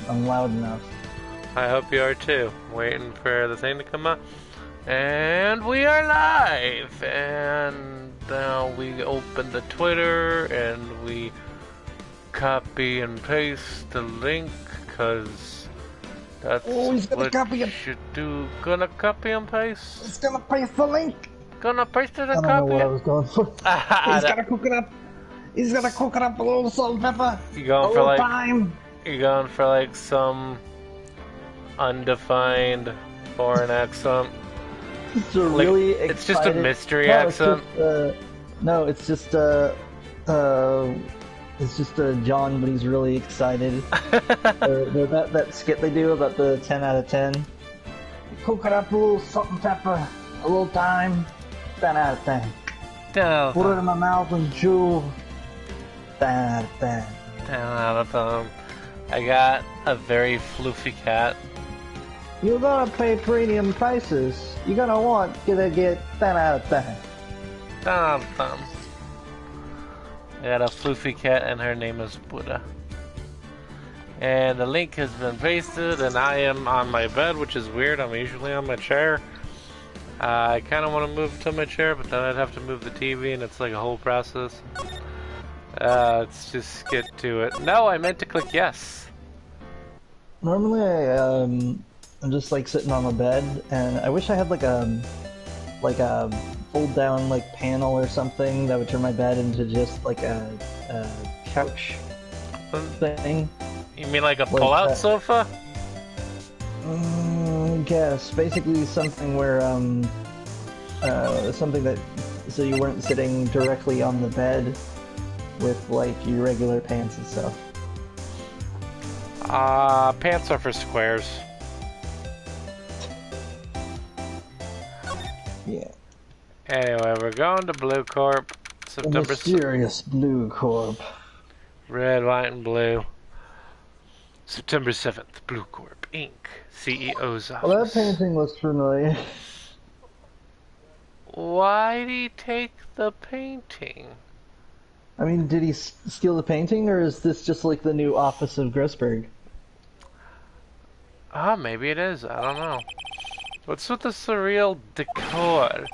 I'm loud enough. I hope you are too. Waiting for the thing to come up. And we are live! And now we open the Twitter and we copy and paste the link, because that's what you should do. Gonna copy and paste? He's gonna paste the link! Gonna paste it and I don't copy know what it? I was going for. He's gonna cook it up. He's gonna cook it up a little salt and pepper. You going for like time. You going for like some undefined foreign accent? It's a really excited... It's just a mystery accent. No, it's just John, but he's really excited. that skit they do about the 10 out of 10. Cook it up a little salt and pepper, a little thyme, 10 out of 10. Put it in my mouth and chew. 10 out of 10. 10 out of 10. I got a very floofy cat. You're gonna pay premium prices. You're gonna get 10 out of 10. 10 out of 10. I got a floofy cat and her name is Buddha. And the link has been pasted and I am on my bed, which is weird. I'm usually on my chair. I kind of want to move to my chair, but then I'd have to move the TV and it's like a whole process. Let's just get to it. No, I meant to click yes. Normally I'm just like sitting on the bed, and I wish I had like a fold down like panel or something that would turn my bed into just like a couch thing. You mean like a pull-out sofa? Yes, basically something where something that so you weren't sitting directly on the bed with like your regular pants and stuff. Pants are for squares. Yeah. Anyway, we're going to Blue Corp. September. The mysterious Blue Corp. Red, white, and blue. September 7th, Blue Corp, Inc. CEO's office. Well, that painting looks familiar. Why did he take the painting? I mean, did he steal the painting, or is this just like the new office of Grossberg? Maybe it is. I don't know. What's with the surreal decor?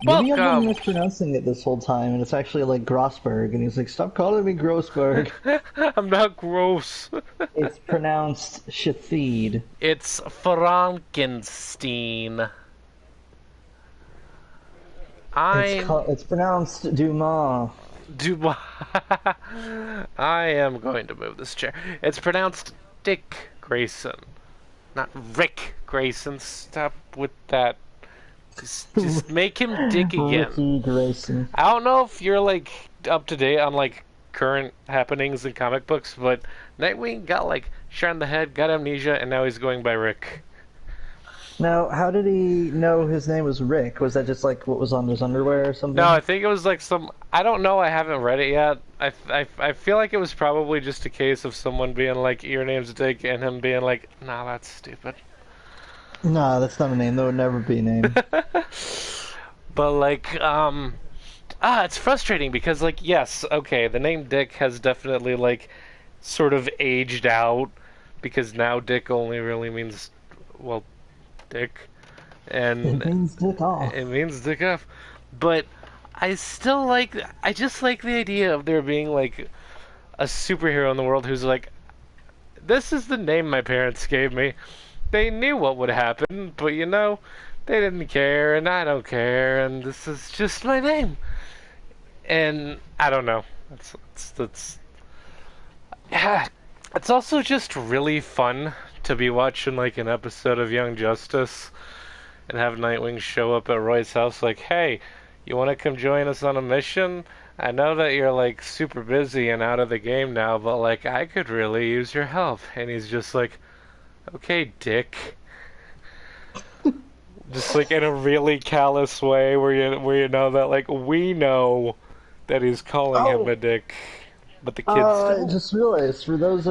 Maybe Welcome! I've been mispronouncing it this whole time, and it's actually like Grossberg, and he's like, stop calling me Grossberg. I'm not gross. It's pronounced Shafid. It's Frankenstein. It's pronounced Dumas. Dumas. I am going to move this chair. It's pronounced Dick Grayson. Not Rick Grayson. Stop with that. Just make him Dick again. Ricky Grayson. I don't know if you're like up to date on like current happenings in comic books, but Nightwing got like shot in the head, got amnesia, and now he's going by Rick. Now, how did he know his name was Rick? Was that just like what was on his underwear or something? No, I think it was like some... I don't know, I haven't read it yet. I feel like it was probably just a case of someone being like, your name's Dick, and him being like, nah, that's stupid. Nah, that's not a name. That would never be a name. But like, it's frustrating because like, yes, okay, the name Dick has definitely like sort of aged out, because now Dick only really means, well, Dick, and it means Dick off. It means Dick off, but I just like the idea of there being like a superhero in the world who's like, this is the name my parents gave me. They knew what would happen, but you know, they didn't care, and I don't care, and this is just my name. And I don't know. It's also just really fun to be watching like an episode of Young Justice and have Nightwing show up at Roy's house like, hey, you want to come join us on a mission? I know that you're like super busy and out of the game now, but like I could really use your help. And he's just like, okay, Dick. Just like in a really callous way where you know that like we know that he's calling him a dick. But the kids I just realized, for those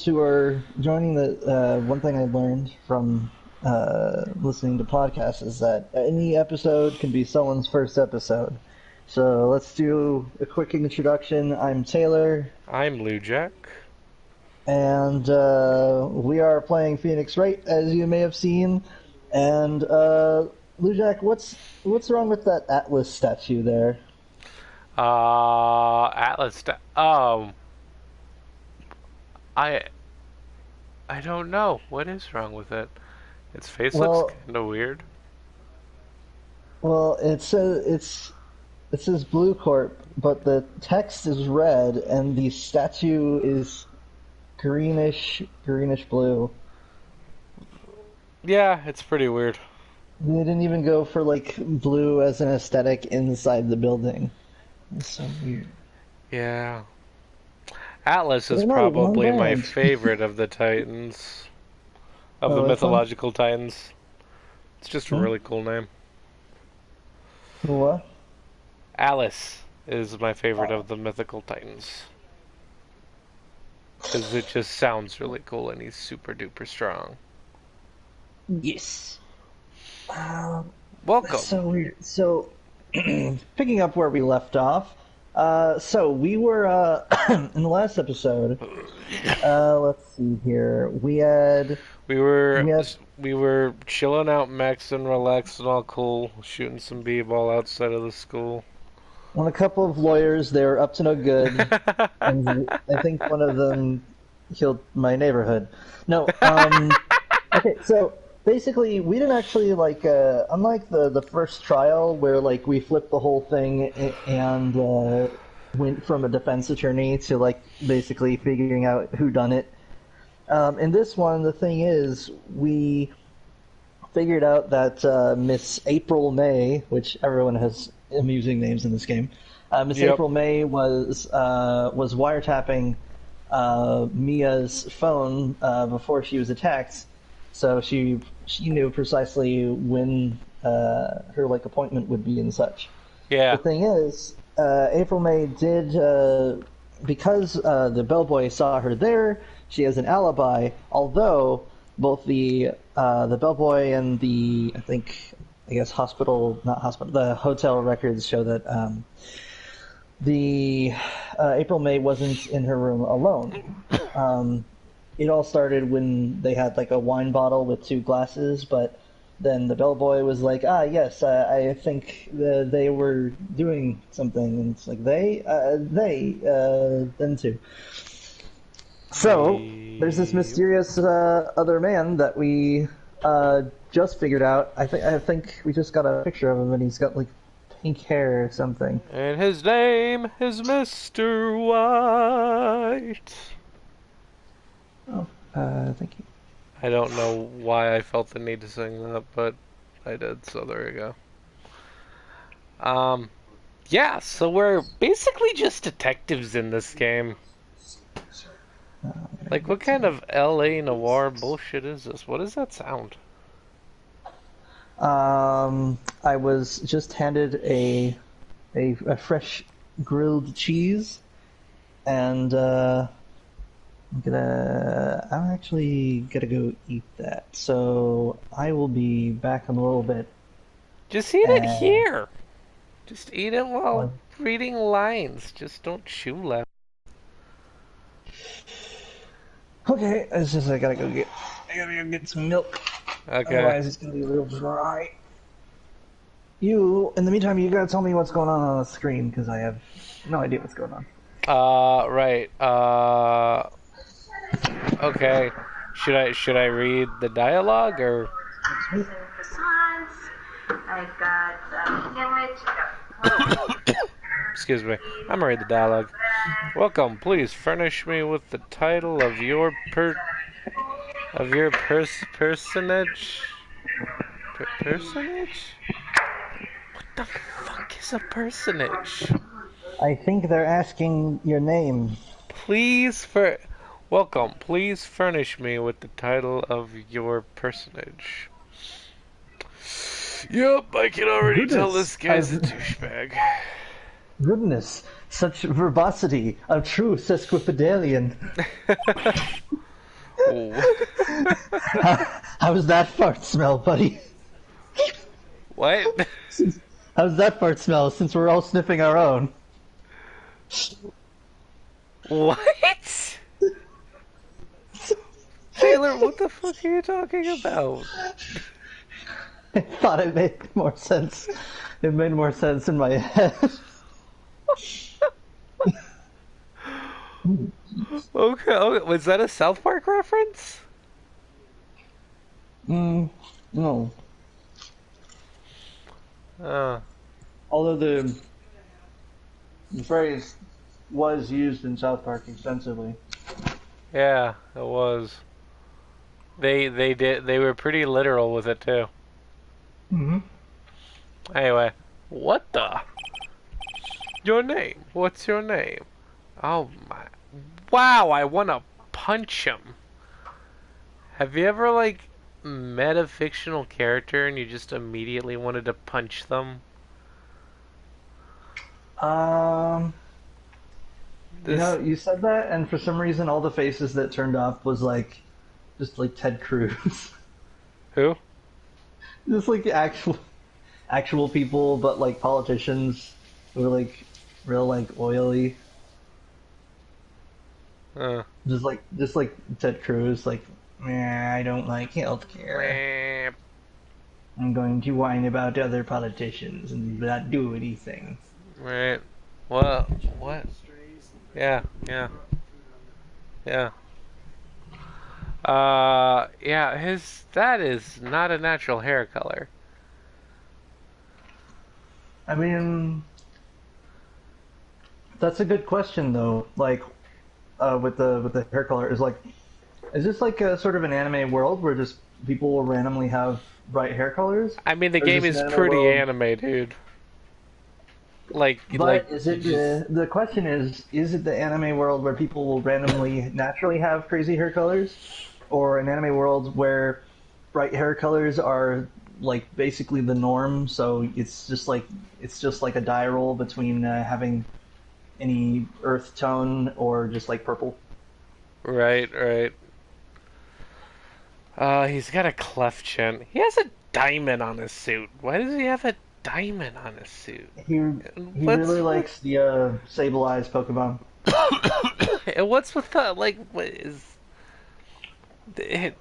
who are joining, the one thing I learned from listening to podcasts is that any episode can be someone's first episode. So let's do a quick introduction. I'm Taylor. I'm Lou Jack. and we are playing Phoenix Wright, as you may have seen. And Lujak, what's wrong with that Atlas statue there? I I don't know what is wrong with it. Its face looks Well, kind of weird. well, it says Blue Corp, but the text is red, and the statue is greenish blue. Yeah, it's pretty weird. They didn't even go for like blue as an aesthetic inside the building. It's so weird. Yeah. Atlas is They're not one probably my band. favorite of the Titans, of the Oh, which one? mythological Titans. It's just a Hmm? really cool name. What? Alice is my favorite Oh, of the mythical Titans. Because it just sounds really cool and he's super duper strong. yes. That's Welcome. so weird. So, picking up where we left off, so we were in the last episode. Let's see here. We were We had we were chilling out, maxing, relaxing, all cool, shooting some b-ball outside of the school. when a couple of lawyers. They were up to no good, and I think one of them killed my neighborhood. No. Okay. So basically, we didn't actually like. Unlike the first trial where like we flipped the whole thing and went from a defense attorney to like basically figuring out who done it. In this one, the thing is, we figured out that Miss April May, which everyone has amusing names in this game, Miss Yep. April May was wiretapping Mia's phone before she was attacked, so she knew precisely when her like appointment would be and such. The Yeah. thing is, April May did because the bellboy saw her there. She has an alibi, although both the bellboy and the I guess hospital, not hospital, the hotel records show that the April May wasn't in her room alone. It all started when they had like a wine bottle with two glasses, but then the bellboy was like, "Ah, yes, I think they were doing something," and it's like them too. So there's this Yep. mysterious other man that we just figured out. I think we just got a picture of him, and he's got like pink hair or something. And his name is Mr. White. Oh, thank you. I don't know why I felt the need to sing that, but I did, so there you go. Um, yeah, so we're basically just detectives in this game. I'm gonna Like, get what kind of LA noir bullshit is this? What does that sound? I was just handed a fresh grilled cheese, and I'm actually gonna go eat that. So I will be back in a little bit. Just eat it And here. Just eat it while well, reading lines. Just don't chew loud. okay, it's just I gotta go get some milk. Okay. Otherwise, it's gonna be real dry. In the meantime, you gotta tell me what's going on the screen because I have no idea what's going on. Right. Okay. Should I read the dialogue or? Croissants. I've got sandwich. I've got Excuse me. I'm gonna read the dialogue. Welcome. Please furnish me with the title of your personage. Personage? What the fuck is a personage? I think they're asking your name. Welcome. Please furnish me with the title of your personage. Yep, I can already tell this guy's a douchebag. Goodness, such verbosity, a true sesquipedalian. Oh. How's that fart smell, buddy? What? How's that fart smell since we're all sniffing our own? What? Tyler, what the fuck are you talking about? I thought it made more sense. It made more sense in my head. Okay, was that a South Park reference? No. Oh, Although the phrase was used in South Park extensively. yeah, it was. They were pretty literal with it too. Mm-hmm. Anyway, what the? Your name? What's your name? Oh my! Wow, I want to punch him. Have you ever like met a fictional character and you just immediately wanted to punch them? This You said that, and for some reason, all the faces that turned up was like, just like Ted Cruz, who? just like actual people, but like politicians who were like real like oily, Uh, just like Ted Cruz, like, I don't like healthcare. I'm going to whine about other politicians and not do anything. right. Well, what? Yeah, yeah, yeah. Yeah. That is not a natural hair color. I mean, that's a good question though. Like, with the hair color is this like a sort of an anime world where just people will randomly have bright hair colors? I mean, the Or game this is an pretty world? anime, dude. Like, But is it the question is it the anime world where people will randomly naturally have crazy hair colors, or an anime world where bright hair colors are like basically the norm? So it's just like a die roll between having any earth tone or just like purple. right, right. He's got a cleft chin. He has a diamond on his suit. Why does he have a diamond on his suit? He What's really likes the Sableye Pokemon. and what's with that? Like, what is it,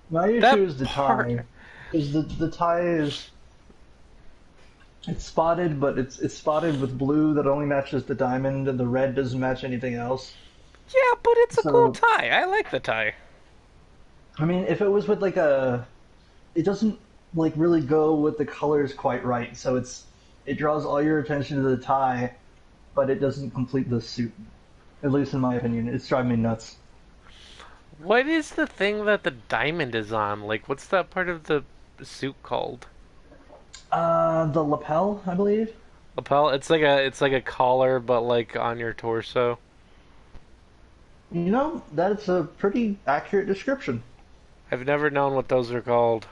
My that issue is the part? tie. Is the tie is it's spotted, but it's spotted with blue that only matches the diamond, and the red doesn't match anything else. Yeah, but it's a cool So tie. I like the tie. I mean, if it was with like it doesn't like really go with the colors quite right. So it draws all your attention to the tie, but it doesn't complete the suit. At least in my opinion, it's driving me nuts. What is the thing that the diamond is on? Like, what's that part of the suit called? The lapel, I believe. Lapel? It's like a collar, but like on your torso. You know, that's a pretty accurate description. I've never known what those are called,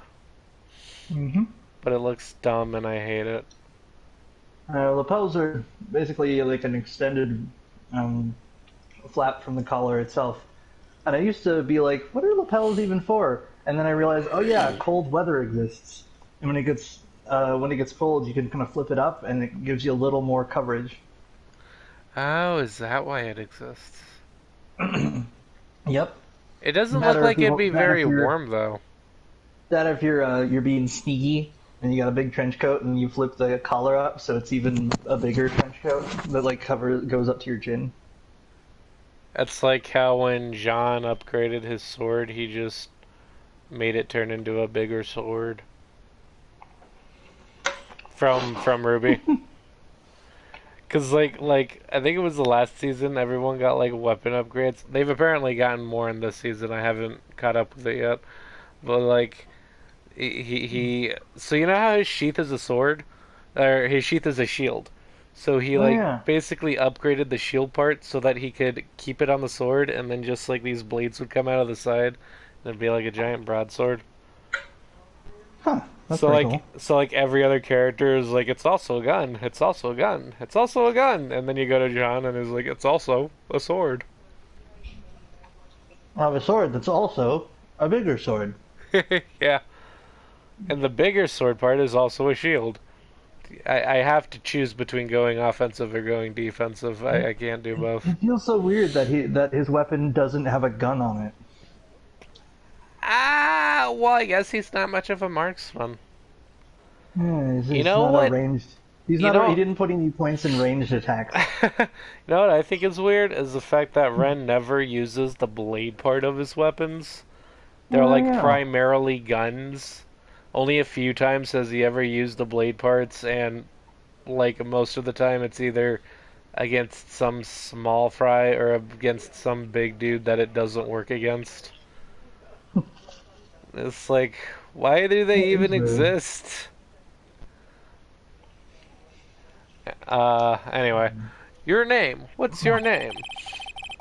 Mm-hmm. but it looks dumb and I hate it. Lapels are basically like an extended um, flap from the collar itself. And I used to be like, what are lapels even for? And then I realized, oh yeah, cold weather exists. And when it gets cold, you can kind of flip it up, and it gives you a little more coverage. Oh, is that why it exists? Yep. It doesn't look Matter if like you it'd be matter very if you're warm though. that if you're being sneaky and you got a big trench coat and you flip the collar up so it's even a bigger trench coat that like goes up to your chin. It's like how when John upgraded his sword, he just made it turn into a bigger sword from Ruby. Cause like I think it was the last season, everyone got like weapon upgrades. They've apparently gotten more in this season. I haven't caught up with it yet, but like he so you know how his sheath is a sword, or his sheath is a shield. So he Oh like yeah. basically upgraded the shield part so that he could keep it on the sword, and then just like these blades would come out of the side, and it'd be like a giant broadsword. Huh. That's So pretty like cool. so like every other character is like it's also a gun, it's also a gun, it's also a gun, and then you go to John and he's like it's also a sword. I have a sword that's also a bigger sword. Yeah, and the bigger sword part is also a shield. I have to choose between going offensive or going defensive. I can't do both. It feels so weird that his weapon doesn't have a gun on it. Well, I guess he's not much of a marksman. Yeah, You he's know not a what? ranged. He's You not. He know, didn't put any points in ranged attacks. you know what I think is weird is the fact that Ren never uses the blade part of his weapons. They're Oh like yeah. primarily guns. Only a few times has he ever used the blade parts, and like most of the time it's either against some small fry or against some big dude that it doesn't work against. It's like, why do they That is even weird. exist? Anyway, your name. What's your name?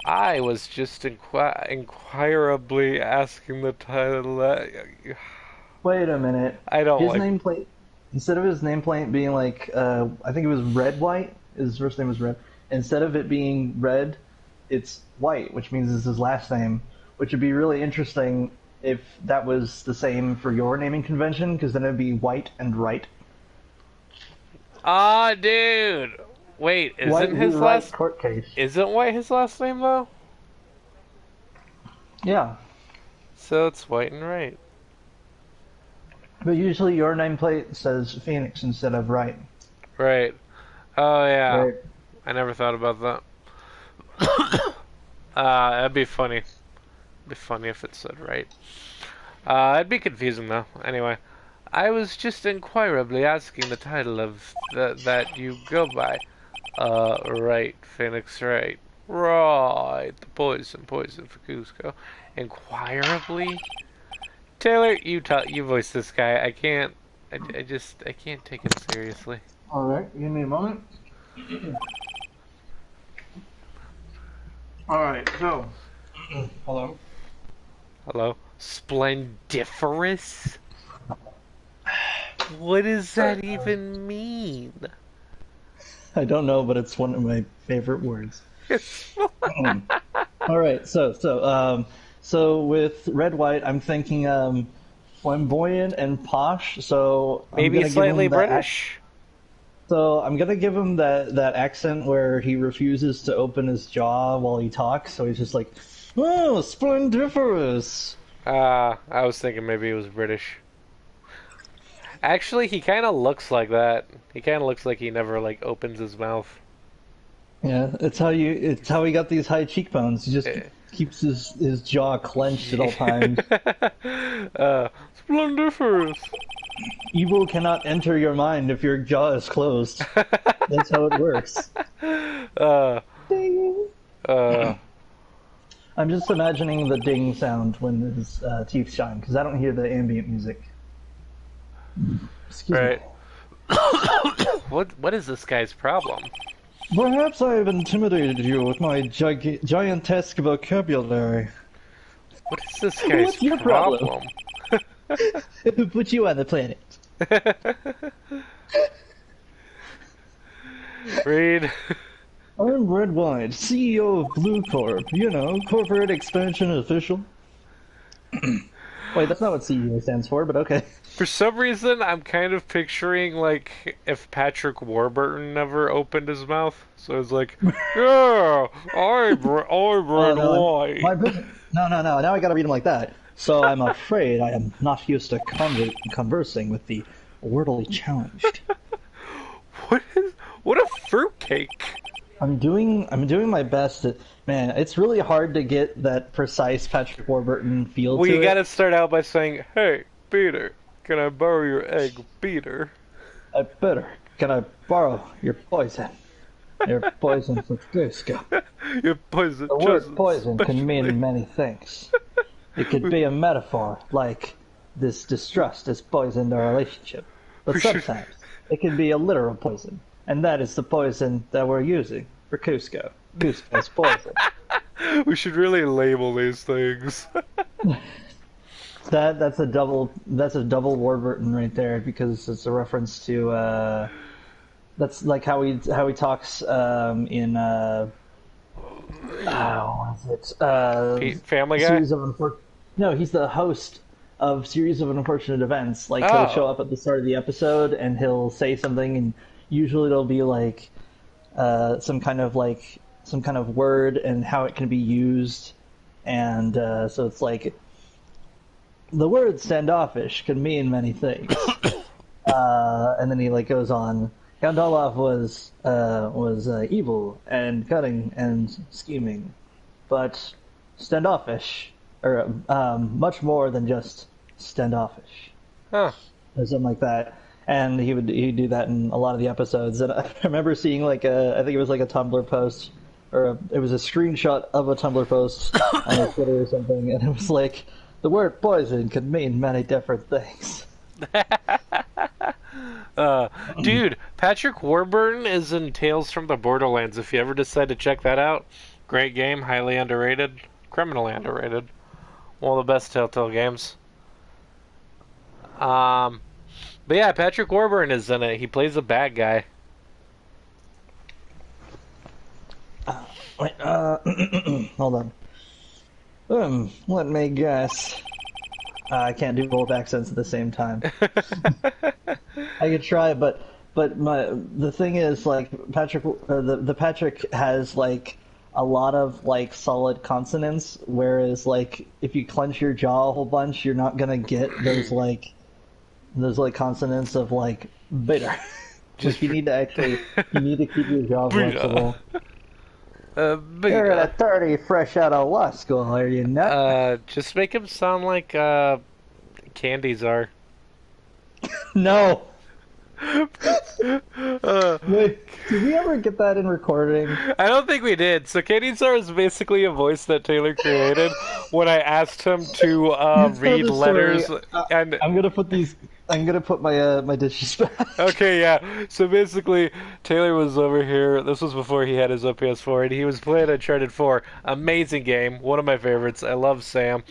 I was just inquirably asking the title. Wait a minute. I don't His like. nameplate, instead of his nameplate being like, I think it was Red White. His first name was Red. Instead of it being Red, it's White, which means it's his last name. Which would be really interesting if that was the same for your naming convention, because then it'd be White and Wright. Ah, dude. Wait, White v. Wright court case. Isn't White his last name though? Yeah, So it's White and Right. but usually your nameplate says Phoenix instead of Wright. Right. Oh yeah. Right. I never thought about that. That'd be funny. It'd be funny if it said right. It'd be confusing though. Anyway, I was just inquirably asking the title of that you go by. Right, Phoenix, right. Right, the poison for Cusco. Inquirably? Taylor, you voice this guy. I can't, I can't take him seriously. All right, give me a moment. All right, so hello. Hello? Splendiferous? What does that even mean? I don't know, but it's one of my favorite words. All right, so with Red White, I'm thinking flamboyant and posh. So I'm Maybe gonna give slightly him that British? So I'm gonna give him that accent where he refuses to open his jaw while he talks. So he's just like, "Oh, splendiferous." I was thinking maybe it was British. Actually, he kind of looks like that. He kind of looks like he never like opens his mouth. Yeah, it's how he got these high cheekbones. He just keeps his jaw clenched at all times. Splendiferous. Evil cannot enter your mind if your jaw is closed. That's how it works. Uh, Ding. uh, I'm just imagining the ding sound when his teeth shine, because I don't hear the ambient music. Excuse right. me. What is this guy's problem? Perhaps I have intimidated you with my gigantesque vocabulary. What is this guy's What's your problem? Who put you on the planet? Read. I'm Red White, CEO of Blue Corp. You know, corporate expansion official. Wait, that's not what CEO stands for, but okay. For some reason, I'm kind of picturing like if Patrick Warburton never opened his mouth. So it's like, yeah, I'm Red White. No. Now I gotta read him like that. So I'm afraid I am not used to conversing with the wordily challenged. What a fruitcake! I'm doing my best. Man, it's really hard to get that precise Patrick Warburton feel Well, to you it. gotta start out by saying, "Hey, Peter, can I borrow your egg, Peter?" I better. Can I borrow your poison? Your poison for Cusco. Your poison. The word poison can mean many things. It could be a metaphor, like this distrust has poisoned our relationship. But sometimes it can be a literal poison, and that is the poison that we're using for Cusco. Cusco's poison. We should really label these things. That's a double Warburton right there, because it's a reference to that's like how he talks in what is it? Family Guy? Series of No, he's the host of Series of Unfortunate Events. Like he'll show up at the start of the episode and he'll say something, and usually it'll be like some kind of word and how it can be used, and so it's like the word standoffish can mean many things. And then he like goes on. Count Olaf was evil and cunning and scheming, but standoffish, or much more than just standoffish, Huh. or something like that. And he'd do that in a lot of the episodes. And I remember seeing I think it was like a Tumblr post, or it was a screenshot of a Tumblr post on Twitter or something, and it was like the word poison could mean many different things. Dude, Patrick Warburton is in Tales from the Borderlands. If you ever decide to check that out, great game, highly underrated, criminally underrated. One of the best Telltale games. But yeah, Patrick Warburton is in it. He plays a bad guy. Wait, hold on. Let me guess. I can't do both accents at the same time. I could try, but the thing is, like, Patrick, the Patrick has like a lot of like solid consonants, whereas like if you clench your jaw a whole bunch, you're not gonna get those consonants of like bitter. Just you need to keep your jaw flexible. You're at a 30 fresh out of law school, are you not? Just make him sound like candies are. No. Wait, did we ever get that in recording? I don't think we did. So Candy Czar is basically a voice that Taylor created when I asked him to read letters. And I'm gonna put my dishes back. Okay, yeah. So basically, Taylor was over here. This was before he had his PS4, and he was playing Uncharted 4. Amazing game, one of my favorites. I love Sam.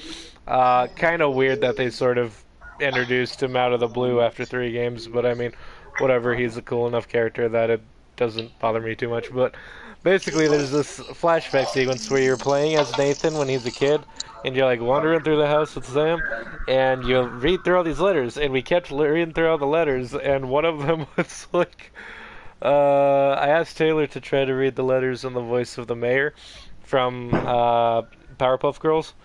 Kind of weird that they sort of introduced him out of the blue after 3 games, but I mean, whatever. He's a cool enough character that it doesn't bother me too much. But basically, there's this flashback sequence where you're playing as Nathan when he's a kid, and you're like wandering through the house with Sam, and you read through all these letters, and we kept reading through all the letters, and one of them was like, I asked Taylor to try to read the letters in the voice of the mayor from Powerpuff Girls.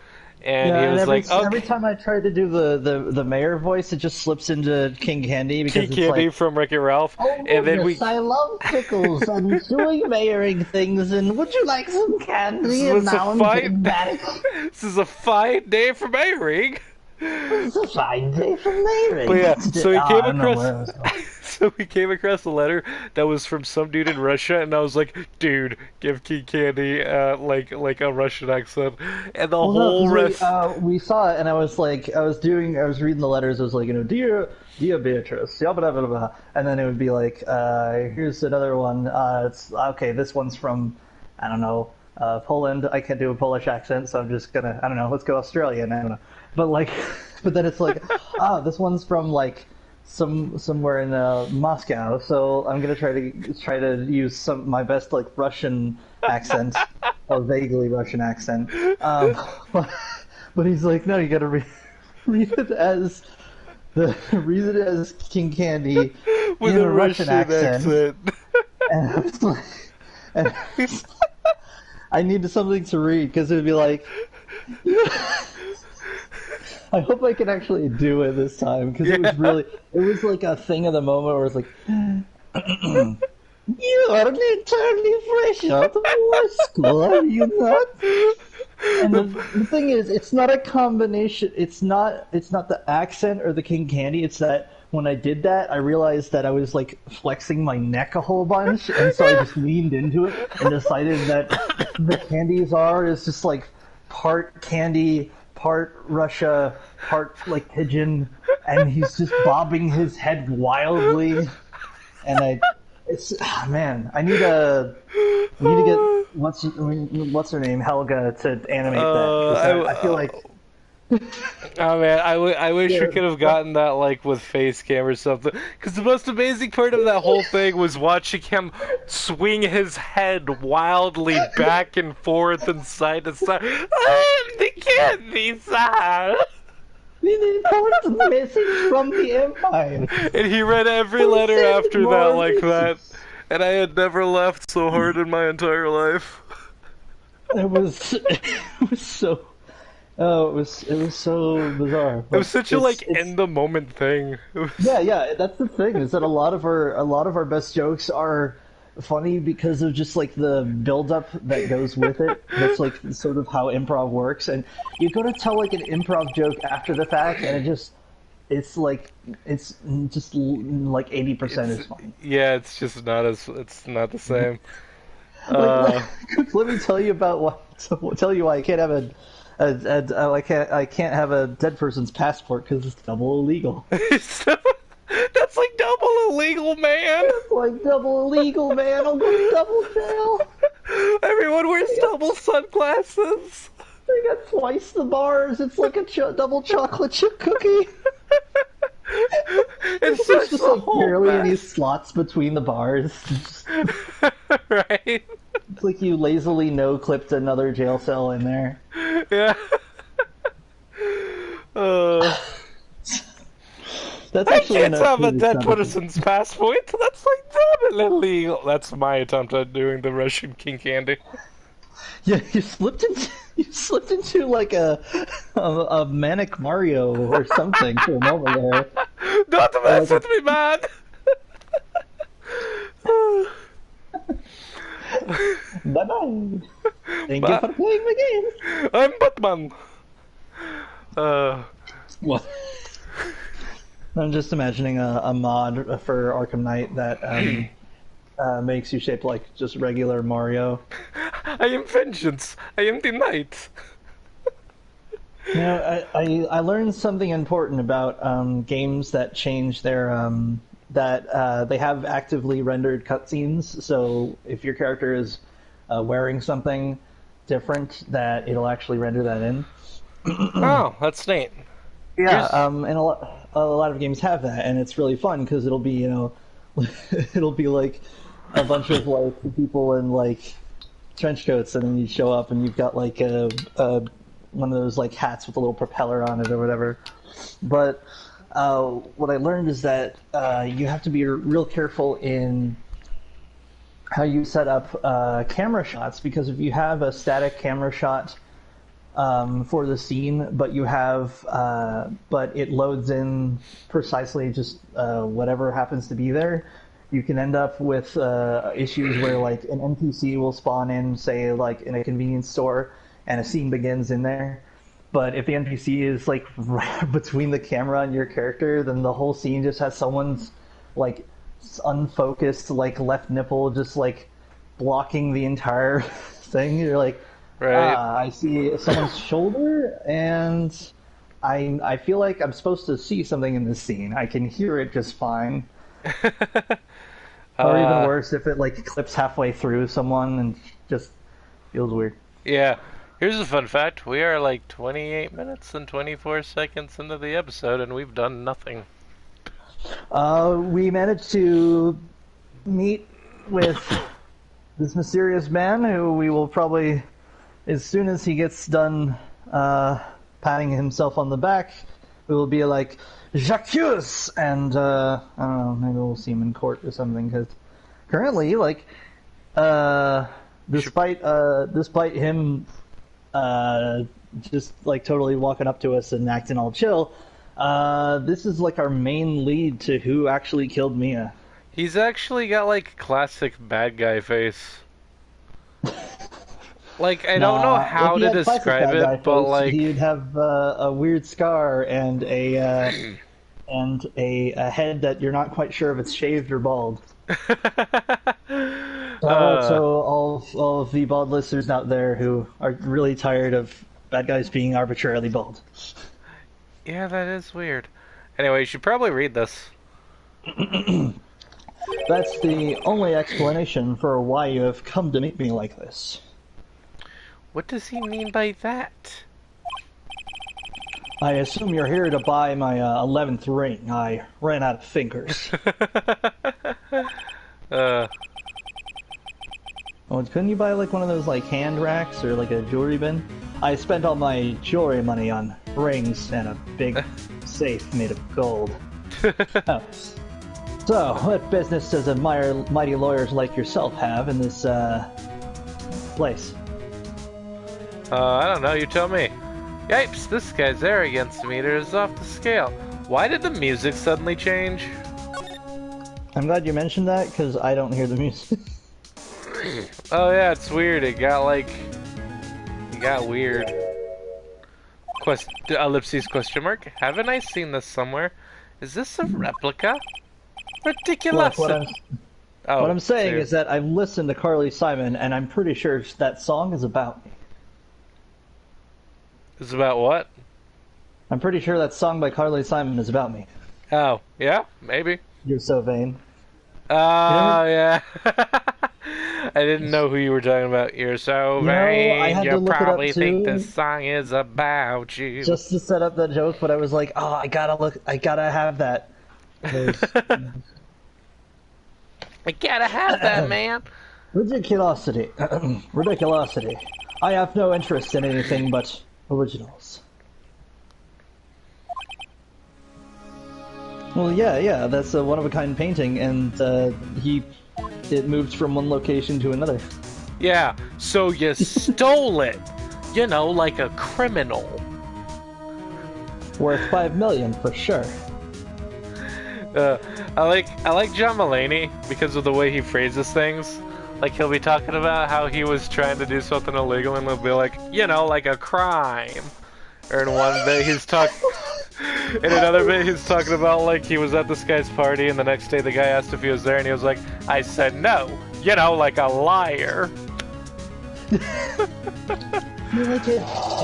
And he was like, okay. Every time I try to do the mayor voice, it just slips into King Candy because King Candy from Wreck-It Ralph. Oh, and then yes, I love pickles. I'm doing mayoring things, and would you like some candy? And now I'm getting back. This is a fine day for mayoring. It's a fine day for mayoring. But yeah, so we came across a letter that was from some dude in Russia, and I was like, dude, give King Candy like a Russian accent, and the whole rest. We saw it, and I was reading the letters. I was like, dear Beatrice, blah, blah, blah, blah. And then it would be like, here's another one. It's okay. This one's from, I don't know, Poland. I can't do a Polish accent, so I'm just gonna, I don't know, let's go Australian. I don't know, but then it's like, this one's from like somewhere in Moscow. So I'm gonna try to use my best like Russian accent, or vaguely Russian accent. But he's like, no, you gotta read it as King Candy with in a Russian accent. And I was like, I needed something to read because it would be like. I hope I can actually do it this time because it was like a thing of the moment where it's like, you are entirely fresh out of law school, are you not? And the thing is, it's not a combination. It's not the accent or the King Candy. It's that when I did that, I realized that I was like flexing my neck a whole bunch, and so I just leaned into it and decided that the Candy Czar is just like part candy, part Russia, part like pigeon, and he's just bobbing his head wildly. And I need to get what's her name, Helga, to animate that. I feel like. Oh man, I wish we could have gotten that like with face cam or something. Because the most amazing part of that whole thing was watching him swing his head wildly back and forth and side to side. The Candy Czar. The important message from the Empire. And he read every letter after that like that. And I had never laughed so hard in my entire life. It was so. Oh, it was so bizarre. It was But such a like in the moment thing. It was... yeah, yeah. That's the thing is that a lot of our best jokes are funny because of just like the build up that goes with it. That's like sort of how improv works, and you go to tell like an improv joke after the fact, and it's like it's just like 80% is funny. Yeah, it's just not as it's not the same. Like, Uh, let me tell you about tell you why I can't have I can't have a dead person's passport because it's double illegal. that's like double illegal, man. It's like double illegal, man. I'll go to double jail. Everyone wears double sunglasses. They got twice the bars. It's like a double chocolate chip cookie. It's There's just a like whole barely any mess. slots between the bars. Right? It's like you lazily no-clipped another jail cell in there. Yeah. Uh, That's I actually can't have a previous dead episode. person's passport. That's like double illegal. That's my attempt at doing the Russian King Candy. Yeah, you slipped into like a manic Mario or something for a moment there. Don't mess with me, man. Bye bye. Thank Bye. you for playing the game. I'm Batman. What? I'm just imagining a mod for Arkham Knight that makes you shape like just regular Mario. I am vengeance. I am the knight. You know, I learned something important about games that change their that they have actively rendered cutscenes. So if your character is wearing something different, that it'll actually render that in. Oh, that's neat. Yeah, and a lot of games have that, and it's really fun because it'll be it'll be like a bunch of like people in like trench coats, and then you show up and you've got like a one of those like hats with a little propeller on it or whatever. But what I learned is that you have to be real careful in how you set up camera shots, because if you have a static camera shot for the scene, but but it loads in precisely just whatever happens to be there, you can end up with issues where like an NPC will spawn in, say like in a convenience store, and a scene begins in there. But if the NPC is like right between the camera and your character, then the whole scene just has someone's like unfocused like left nipple just like blocking the entire thing. You're like, Right. I see someone's shoulder, and I feel like I'm supposed to see something in this scene. I can hear it just fine. Or even worse, if it like clips halfway through someone and just feels weird. Yeah. Here's a fun fact. We are like 28 minutes and 24 seconds into the episode, and we've done nothing. We managed to meet with this mysterious man who we will probably, as soon as he gets done patting himself on the back, we will be like, Jacques, and I don't know, maybe we'll see him in court or something, because currently, like, despite him just like totally walking up to us and acting all chill, this is like our main lead to who actually killed Mia. He's actually got like classic bad guy face. Like, I don't know how to describe it, but like he'd have a weird scar and a head that you're not quite sure if it's shaved or bald. So all of the bald listeners out there who are really tired of bad guys being arbitrarily bald. Yeah, that is weird. Anyway, you should probably read this. That's the only explanation for why you have come to meet me like this. What does he mean by that? I assume you're here to buy my 11th ring. I ran out of fingers. Oh, couldn't you buy like one of those like hand racks or like a jewelry bin? I spent all my jewelry money on rings and a big safe made of gold. Oh. So, what business does mighty lawyers like yourself have in this place? I don't know, you tell me. Yipes, this guy's arrogance meter is off the scale. Why did the music suddenly change? I'm glad you mentioned that, because I don't hear the music. Oh yeah, it's weird. It got like... It got weird. Ellipses question mark. Haven't I seen this somewhere? Is this a replica? Ridiculous! Look, Oh, what I'm saying dude. is that I've listened to Carly Simon, and I'm pretty sure that song is about me. It's about what? I'm pretty sure that song by Carly Simon is about me. Oh, yeah, maybe. You're so vain. Oh, yeah. I didn't know who you were talking about. You're so vain. I had to You look it up probably think too. this song is about you. Just to set up that joke, but I was like, oh, I gotta have that. 'Cause, I gotta have that, man. ridiculosity. Ridiculosity. I have no interest in anything but originals. Well, yeah, that's a one-of-a-kind painting, and it moved from one location to another. Yeah, so you stole it. You know, like a criminal. Worth $5 million for sure. I like John Mulaney because of the way he phrases things. Like, he'll be talking about how he was trying to do something illegal, and he'll be like, you know, like a crime. Or in one bit, in another bit, he's talking about, like, he was at this guy's party, and the next day the guy asked if he was there, and he was like, I said no. You know, like a liar. I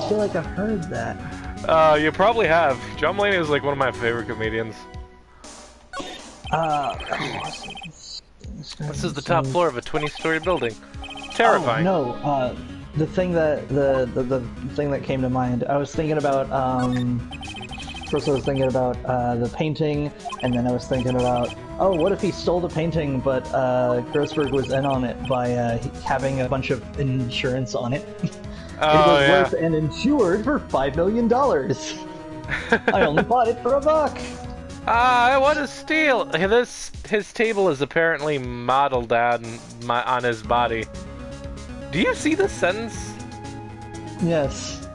feel like I've heard that. You probably have. John Mulaney is, like, one of my favorite comedians. This is the top floor of a 20-story building. Terrifying. Oh, no, the thing that the thing that came to mind, I was thinking about first I was thinking about the painting, and then I was thinking about, oh, what if he stole the painting, but Grossberg was in on it by having a bunch of insurance on it. Oh, it was yeah. worth and insured for $5 million. I only bought it for $1. I want to steal. His table is apparently modeled on his body. Do you see the sentence? Yes.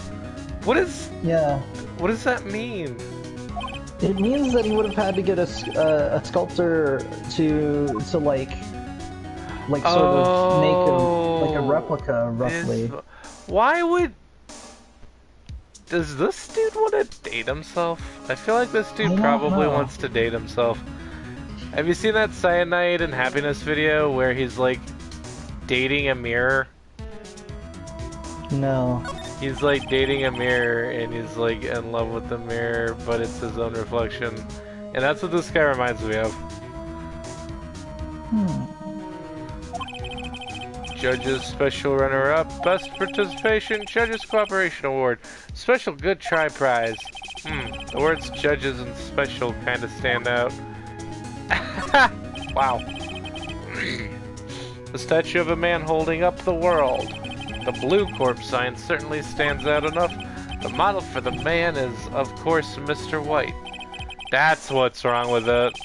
Yeah. What does that mean? It means that he would have had to get a sculptor to like sort of make a replica, roughly. Why would... Does this dude want to date himself? I feel like this dude probably wants to date himself. Have you seen that Cyanide and Happiness video where he's like dating a mirror? No. He's like dating a mirror and he's like in love with the mirror, but it's his own reflection. And that's what this guy reminds me of. Judges Special Runner-Up, Best Participation, Judges Cooperation Award, Special Good Try Prize. The words judges and special kind of stand out. Wow. The statue of a man holding up the world. The Blue Corp sign certainly stands out enough. The model for the man is, of course, Mr. White. That's what's wrong with it.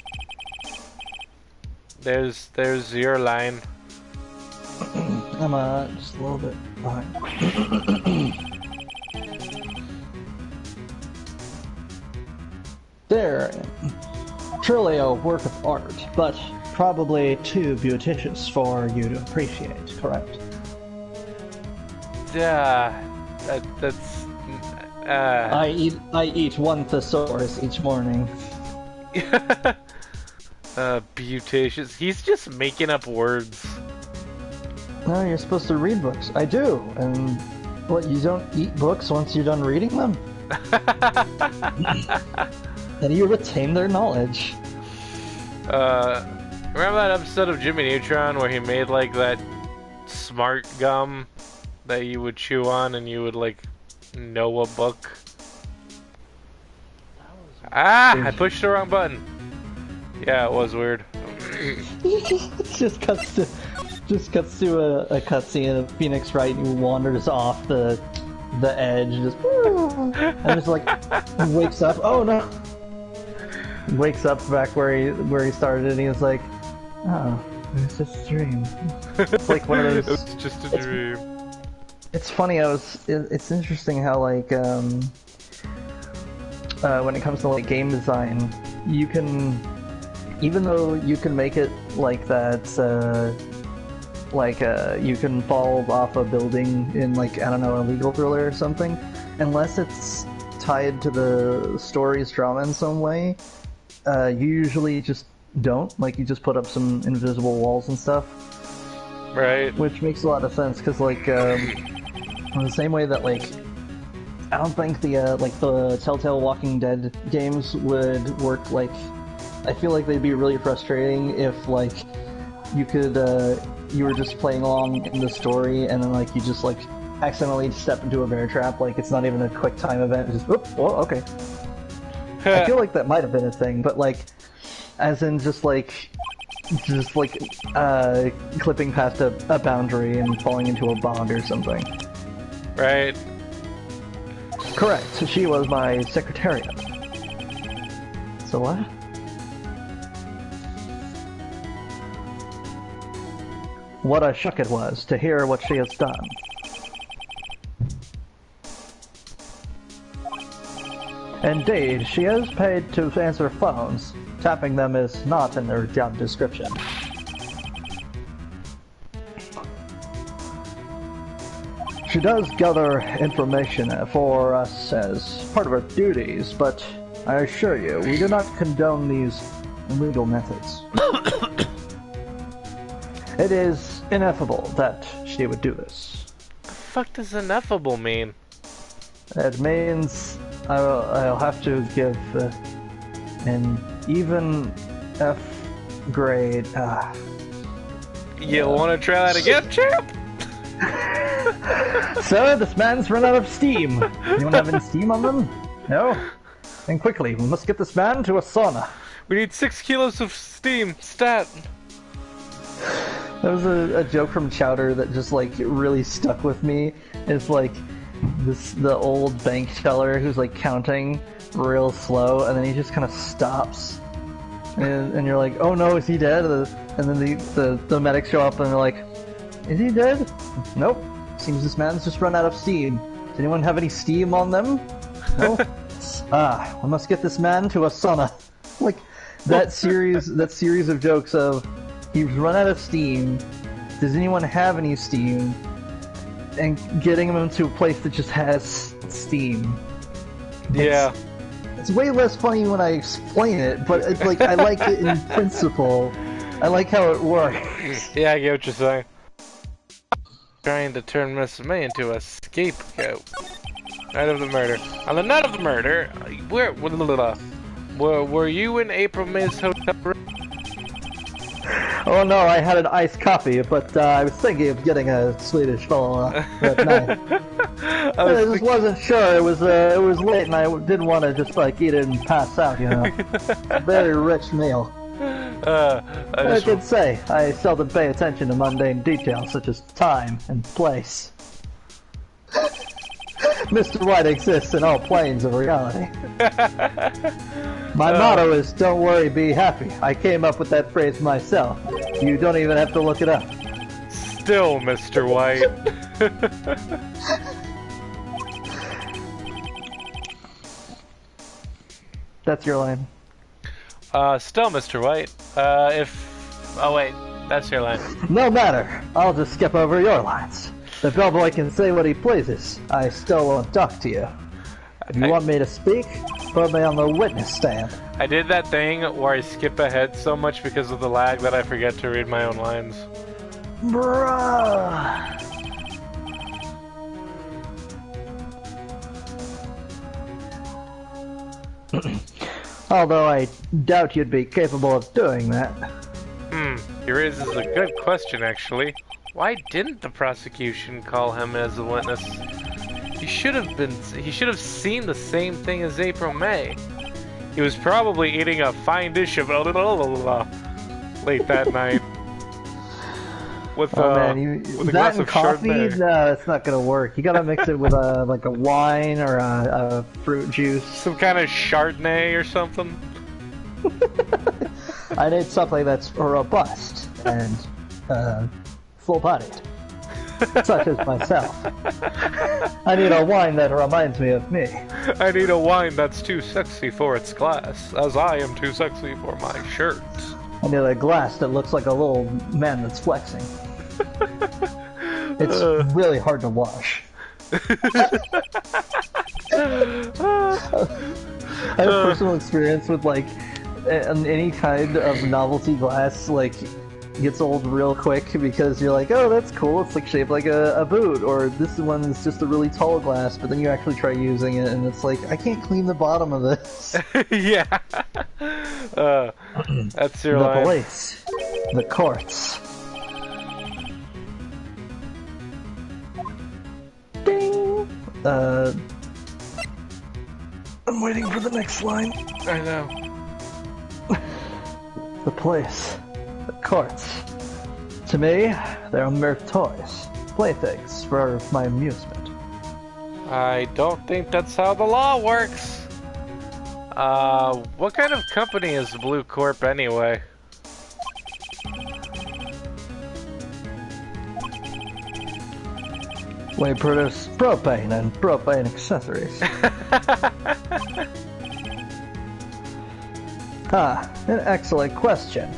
There's your line. I'm just a little bit behind. There. Truly a work of art, but probably too beauticious for you to appreciate, correct? Yeah, that's... I eat one thesaurus each morning. Beauticious. He's just making up words. No, you're supposed to read books. I do, and what, you don't eat books once you're done reading them? And you retain their knowledge. Remember that episode of Jimmy Neutron where he made like that smart gum that you would chew on and you would like know a book? I pushed the wrong button. Yeah, it was weird. just cuts to a cutscene of Phoenix Wright who wanders off the edge, just and just like wakes up. Oh no! Wakes up back where he started, and he's like, "Oh, it's just a dream." It's like one of those. It's just a dream. It's funny. It's interesting how like when it comes to like game design, you can, even though you can make it like that, you can fall off a building in like, I don't know, a legal thriller or something, unless it's tied to the story's drama in some way, you usually just don't. Like, you just put up some invisible walls and stuff. Right. Which makes a lot of sense, because like, in the same way that like, I don't think the Telltale Walking Dead games would work. Like, I feel like they'd be really frustrating if like you could you were just playing along in the story and then like you just like accidentally step into a bear trap. Like, it's not even a quick time event. It's just, whoop, oh, okay. I feel like that might have been a thing, but like, as in just like clipping past a boundary and falling into a bog or something. Right. Correct. She was my secretariat. So what? What a shock it was to hear what she has done. Indeed, she is paid to answer phones. Tapping them is not in their job description. She does gather information for us as part of her duties, but I assure you, we do not condone these illegal methods. It is ineffable that she would do this. The fuck does ineffable mean? It means I'll have to give an even F grade. You want to try that again, champ? Sir, this man's run out of steam. Anyone have any steam on them? No? Then quickly, we must get this man to a sauna. We need 6 kilos of steam. Stat. There was a joke from Chowder that just like really stuck with me. It's like the old bank teller who's like counting real slow, and then he just kind of stops, and you're like, oh no, is he dead? And then the medics show up and they're like, is he dead? Nope. Seems this man's just run out of steam. Does anyone have any steam on them? No? We must get this man to a sauna. Like, that series of jokes of, he's run out of steam, does anyone have any steam? And getting him into a place that just has steam. Yeah. It's way less funny when I explain it, but it's like, I like it in principle. I like how it works. Yeah, I get what you're saying. Trying to turn Miss May into a scapegoat. Night of the murder. On the night of the murder, were you in April May's hotel room? Oh no, I had an iced coffee, but I was thinking of getting a Swedish fellow that night. I just wasn't sure. It was late, and I didn't want to just like eat it and pass out. You know, a very rich meal. I could say I seldom pay attention to mundane details such as time and place. Mr. Wright exists in all planes of reality. My motto is, don't worry, be happy. I came up with that phrase myself. You don't even have to look it up. Still, Mr. White. That's your line. Still, Mr. White. Oh wait, that's your line. No matter. I'll just skip over your lines. The bellboy can say what he pleases. I still won't talk to you. If you want me to speak, put me on the witness stand. I did that thing where I skip ahead so much because of the lag that I forget to read my own lines. Bruh. Although I doubt you'd be capable of doing that. He raises a good question, actually. Why didn't the prosecution call him as a witness? He should have seen the same thing as April May. He was probably eating a fine dish of late that night. With, with a glass and of coffee? Chardonnay. No, it's not gonna work. You gotta mix it with like a wine or a fruit juice. Some kind of Chardonnay or something. I need something that's robust and full-bodied. such as myself. I need a wine that reminds me of me. I need a wine that's too sexy for its glass, as I am too sexy for my shirt. I need a glass that looks like a little man that's flexing. It's really hard to wash. I have personal experience with like any kind of novelty glass like gets old real quick because you're like, oh, that's cool, it's like shaped like a boot, or this one is just a really tall glass, but then you actually try using it and it's like, I can't clean the bottom of this. Yeah. That's your line. The police. The courts. Ding! I'm waiting for the next line. I know. The place. The courts. To me, they're mere toys. Playthings for my amusement. I don't think that's how the law works. What kind of company is Blue Corp anyway? We produce propane and propane accessories. An excellent question.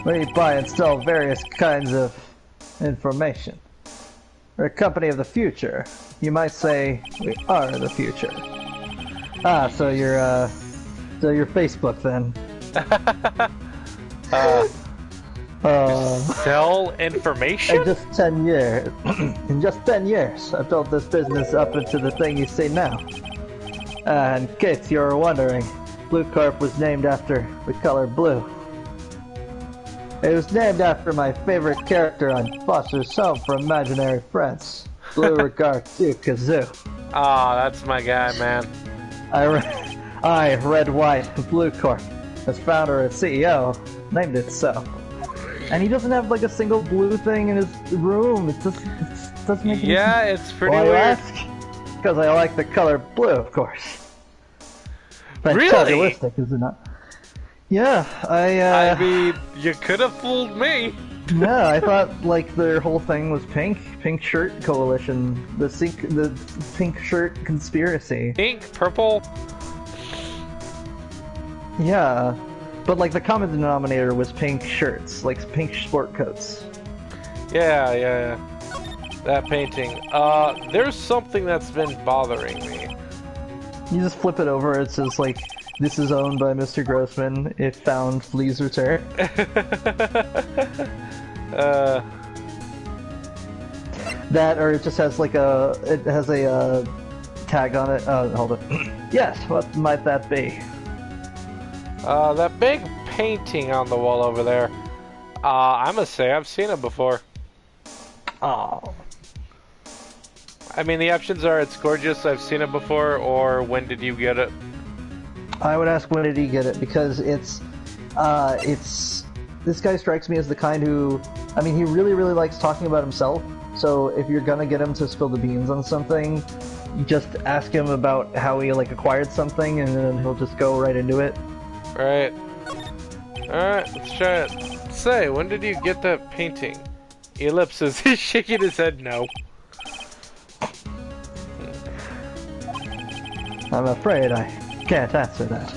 We buy and sell various kinds of information. We're a company of the future. You might say we are the future. So you're Facebook then. Sell information? In just 10 years, I built this business up into the thing you see now. In case you were wondering, Blue Corp was named after the color blue. It was named after my favorite character on Foster's Home for Imaginary Friends, Blue Regard to Kazoo. Ah, that's my guy, man. I, Red White, Blue Corp, as founder and CEO, named it so. And he doesn't have like a single blue thing in his room. It doesn't make any sense. Yeah, it's pretty Why you weird. ask? Because I like the color blue, of course. Really? Is it not? Yeah, I mean, you could have fooled me. yeah, I thought like their whole thing was pink shirt coalition, the pink shirt conspiracy. Pink, purple. Yeah, but like the common denominator was pink shirts, like pink sport coats. Yeah. That painting. There's something that's been bothering me. You just flip it over, it says like, this is owned by Mr. Grossman, if found, please return. That, or it just has like it has a tag on it. Hold it. Yes, what might that be? That big painting on the wall over there. I must say, I've seen it before. Oh. I mean, the options are, it's gorgeous, I've seen it before, or when did you get it? I would ask, when did he get it? Because this guy strikes me as the kind who, I mean, he really, really likes talking about himself. So if you're gonna get him to spill the beans on something, you just ask him about how he like acquired something, and then he'll just go right into it. Right. Alright, let's try it. Say, when did you get that painting? Ellipses. He's shaking his head no. I'm afraid I can't answer that.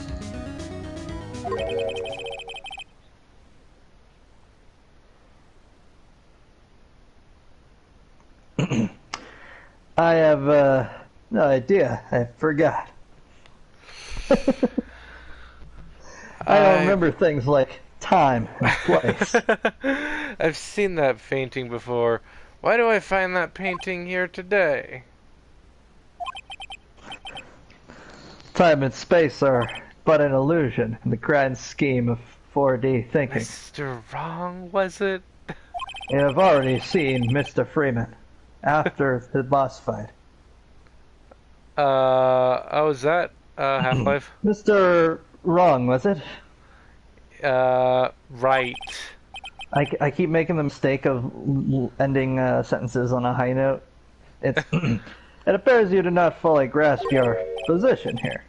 I have no idea. I forgot. I don't remember things like time and place. I've seen that painting before. Why do I find that painting here today? Time and space are but an illusion in the grand scheme of 4D thinking. Mr. Wrong, was it? You have already seen Mr. Freeman after the boss fight. Oh, is that Half-Life? Mr. Wrong, was it? Right. I keep making the mistake of ending sentences on a high note. It's it appears you do not fully grasp your position here.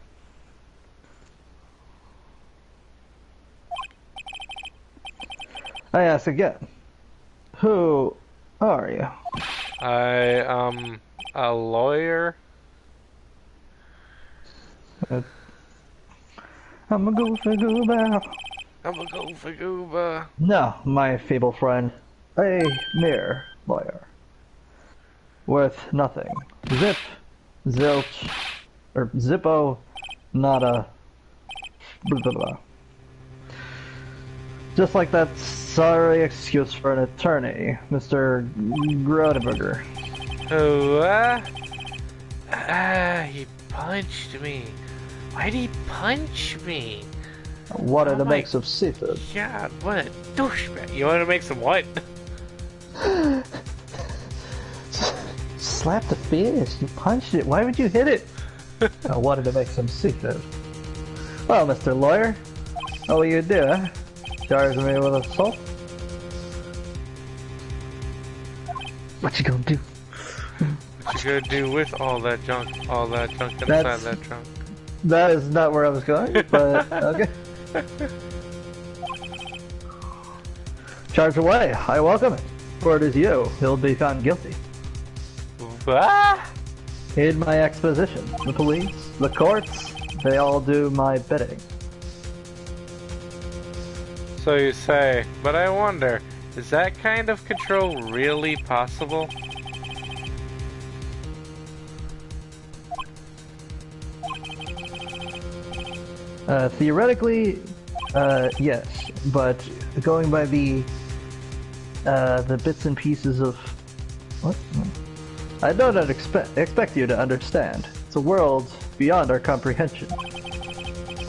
I ask again, who How are you? I am a lawyer. I'm a goofy goober. I'm a go for gooba. No, my feeble friend. A mere lawyer. Worth nothing. Zip. Zilch. Or Zippo. Nada. Blah, blah, blah. Just like that sorry excuse for an attorney, Mr. Grodeberger. Oh, he punched me. Why'd he punch me? What are Oh the my makes of seafood? God, what a douchebag. You want to make some what? Slap the fish. You punched it. Why would you hit it? I wanted to make some seafood. Well, Mr. Lawyer, what will you do, huh? Charge me with assault? What you gonna do? What you gonna do with all that junk inside that trunk? That is not where I was going, but okay. Charge away. I welcome it. For it is you. He'll be found guilty. Ah! In my exposition, the police, the courts, they all do my bidding. So you say, but I wonder, is that kind of control really possible? Theoretically, yes, but going by the bits and pieces of what? I don't expect you to understand. It's a world beyond our comprehension.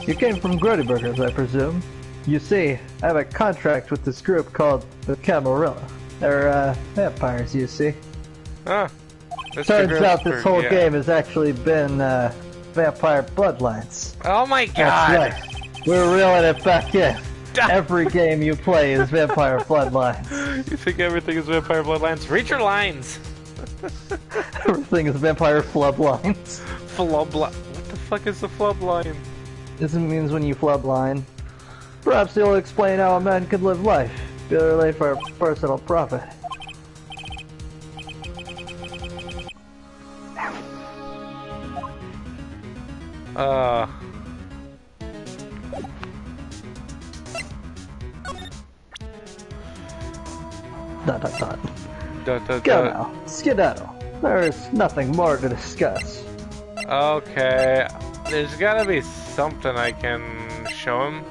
You came from Grodebergers, I presume. You see, I have a contract with this group called the Camarilla. They're vampires, you see. Huh. Turns out this whole game has actually been vampire bloodlines. Oh my That's god! right. We're reeling it back in. Every game you play is vampire bloodlines. You think everything is vampire bloodlines? Read your lines! Everything is vampire flub lines. Flub line. What the fuck is the flub line? This means when you flub line. Perhaps you'll explain how a man could live life, purely for personal profit. Dot dot dot. Go now. Skedaddle. There is nothing more to discuss. Okay, there's gotta be something I can show him.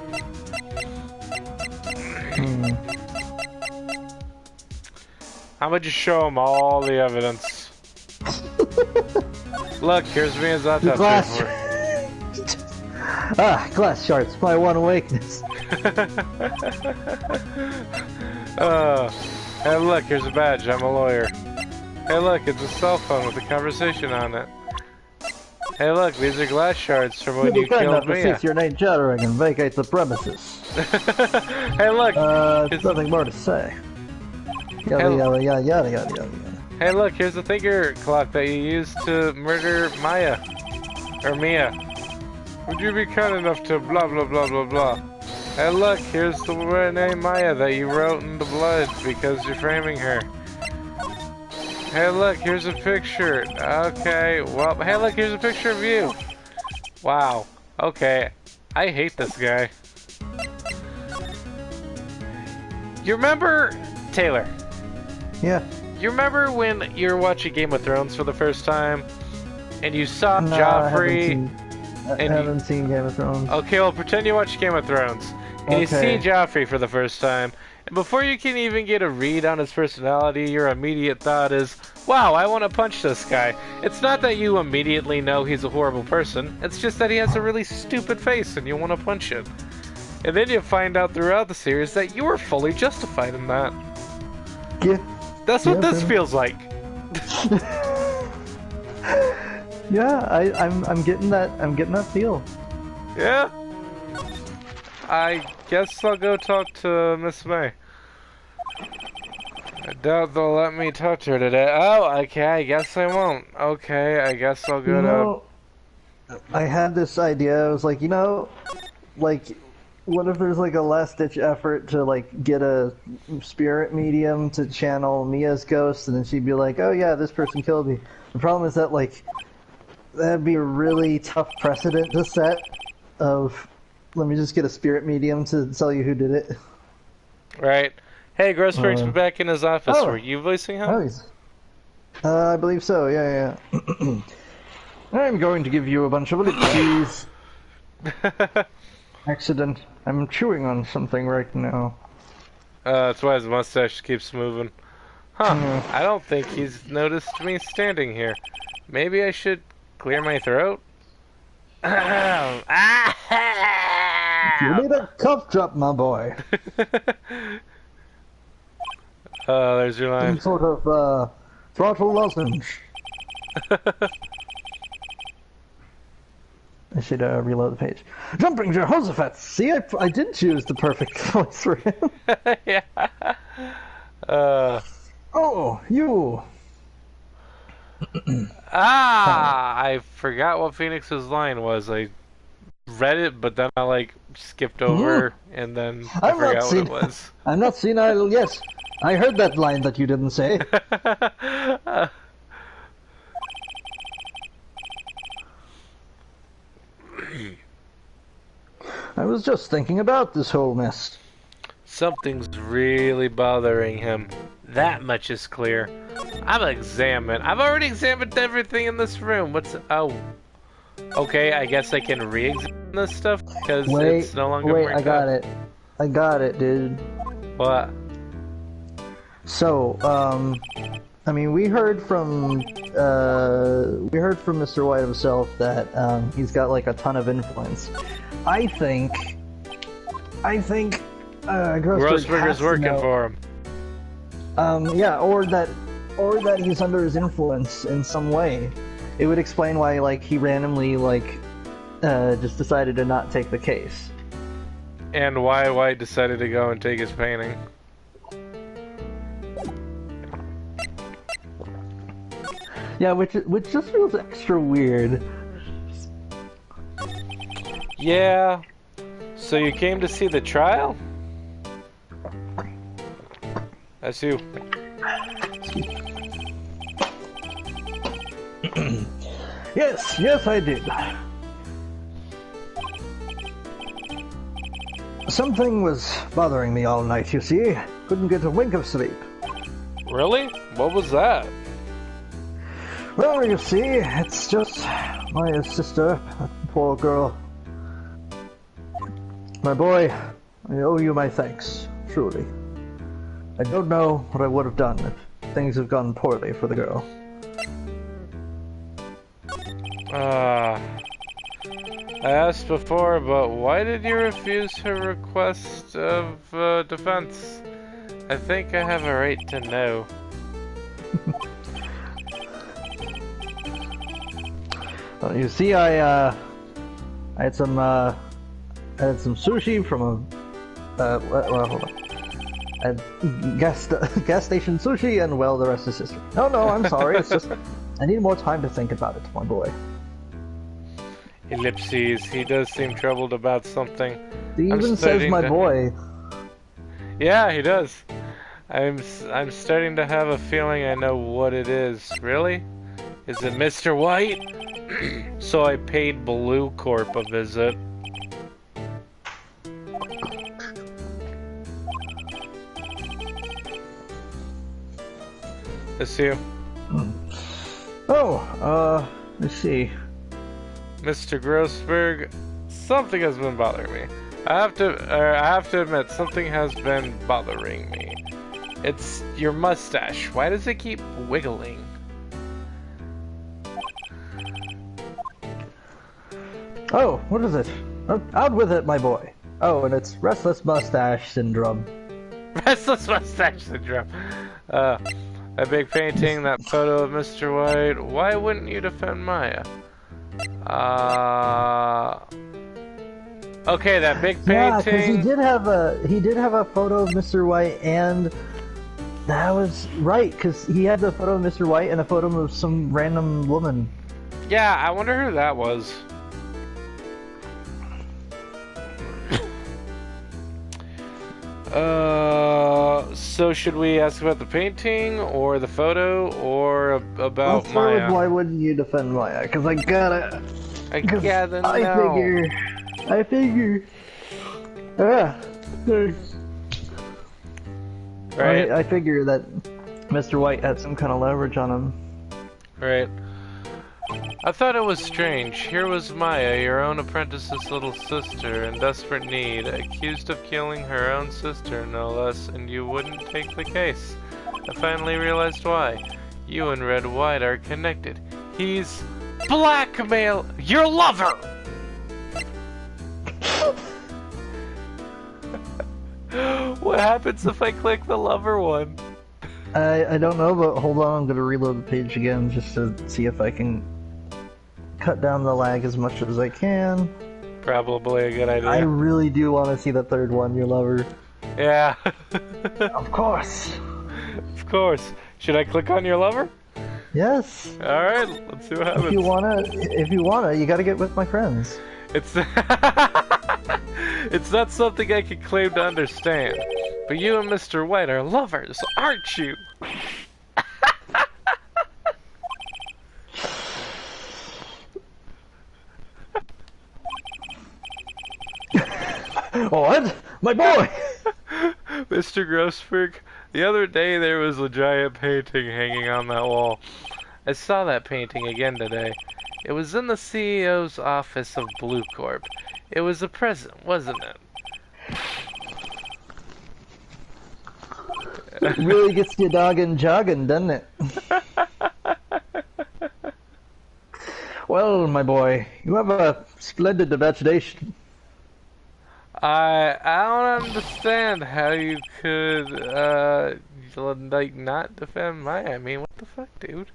How about you show him all the evidence? Look, here's me as that glass. Glass shards, my one weakness. Hey look, here's a badge, I'm a lawyer. Hey look, it's a cell phone with a conversation on it. Hey look, these are glass shards from when you killed me. Cease your name chattering and vacate the premises. Hey look! There's nothing more to say. Yada yada yada yada yada yada. Hey look, here's the thinker clock that you used to murder Maya. Or Mia. Would you be kind enough to blah blah blah blah blah? Hey look, here's the word name Maya that you wrote in the blood because you're framing her. Hey look, here's a picture. Okay, well, hey look, here's a picture of you. Wow. Okay. I hate this guy. You remember, Taylor? Yeah. You remember when you were watching Game of Thrones for the first time, and you saw No, Joffrey? I haven't seen Game of Thrones. Okay, well, pretend you watch Game of Thrones, and you see Joffrey for the first time, and before you can even get a read on his personality, your immediate thought is, wow, I want to punch this guy. It's not that you immediately know he's a horrible person, it's just that he has a really stupid face and you want to punch it. And then you find out throughout the series that you were fully justified in that. Yeah. That's what this feels like. Yeah, I'm getting that feel. Yeah? I guess I'll go talk to Miss May. I doubt they'll let me talk to her today. Oh, okay, I guess I won't. Okay, I guess I'll go I had this idea. I was like, like, what if there's like a last-ditch effort to like get a spirit medium to channel Mia's ghost, and then she'd be like, "Oh yeah, this person killed me." The problem is that like that'd be a really tough precedent to set. Of let me just get a spirit medium to tell you who did it. Right. Hey, Grossberg's back in his office. Oh. Were you voicing him? Oh, I believe so. Yeah. I'm going to give you a bunch of ellipses. Accident. I'm chewing on something right now. That's why his mustache keeps moving. Huh. I don't think he's noticed me standing here. Maybe I should clear my throat? You need a cough drop, my boy. There's your line. Some sort of, throttle lozenge. I should, reload the page. Jumping Jehoshaphat! See, I did choose the perfect voice for him. Yeah. Oh, you! I forgot what Phoenix's line was. I read it, but then I, like, skipped over, and then I forgot what it was. I'm not senile, yes. I heard that line that you didn't say. I was just thinking about this whole mess. Something's really bothering him. That much is clear. I've already examined everything in this room. Oh. Okay, I guess I can re-examine this stuff because it's no longer Wait, I got it. I got it, dude. What? So, I mean, we heard from Mr. White himself that he's got like a ton of influence. I think Grossberg is working for him. Yeah, or that he's under his influence in some way. It would explain why, like, he randomly, like, just decided to not take the case. And why White decided to go and take his painting. Yeah, which just feels extra weird. Yeah. So you came to see the trial? That's you. Yes, I did. Something was bothering me all night, you see. Couldn't get a wink of sleep. Really? What was that? Well, you see, it's just my sister, that poor girl. My boy, I owe you my thanks, truly. I don't know what I would have done if things had gone poorly for the girl. I asked before, but why did you refuse her request of defense? I think I have a right to know. Well, you see, I had some sushi from a well, hold on. I had gas station sushi, and well, the rest is history. No, I'm sorry. It's just I need more time to think about it, my boy. Ellipses. He does seem troubled about something. He even says my boy. Yeah, he does. I'm starting to have a feeling I know what it is. Really? Is it Mr. White? So I paid Blue Corp a visit. It's you. Oh, let's see. Mr. Grossberg, something has been bothering me. I have to admit, something has been bothering me. It's your mustache. Why does it keep wiggling? Oh, what is it? Out with it, my boy. Oh, and it's restless mustache syndrome. Restless mustache syndrome. That big painting, that photo of Mr. White. Why wouldn't you defend Maya? Okay, that big painting. Yeah, because he did have a photo of Mr. White, and that was right, because he had the photo of Mr. White and a photo of some random woman. Yeah, I wonder who that was. So should we ask about the painting, or the photo, or about Let's start with Maya? why wouldn't you defend Maya? Because I gotta know. I figure. Yeah. Right. I figure that Mr. White had some kind of leverage on him. Right. I thought it was strange. Here was Maya, your own apprentice's little sister, in desperate need, accused of killing her own sister, no less, and you wouldn't take the case. I finally realized why. You and Red White are connected. He's blackmail your lover! What happens if I click the lover one? I don't know, but hold on, I'm gonna reload the page again just to see if I can cut down the lag as much as I can. Probably a good idea. I really do want to see the third one, your lover. Yeah. Of course. Of course. Should I click on your lover? Yes. Alright, let's see what happens. If you wanna, you gotta get with my friends. It's it's not something I can claim to understand. But you and Mr. White are lovers, aren't you? What? My boy! Mr. Grossberg, the other day there was a giant painting hanging on that wall. I saw that painting again today. It was in the CEO's office of Blue Corp. It was a present, wasn't it? It really gets you dogging jogging, doesn't it? Well, my boy, you have a splendid imagination. I don't understand how you could, like, not defend Maya. I mean, what the fuck, dude?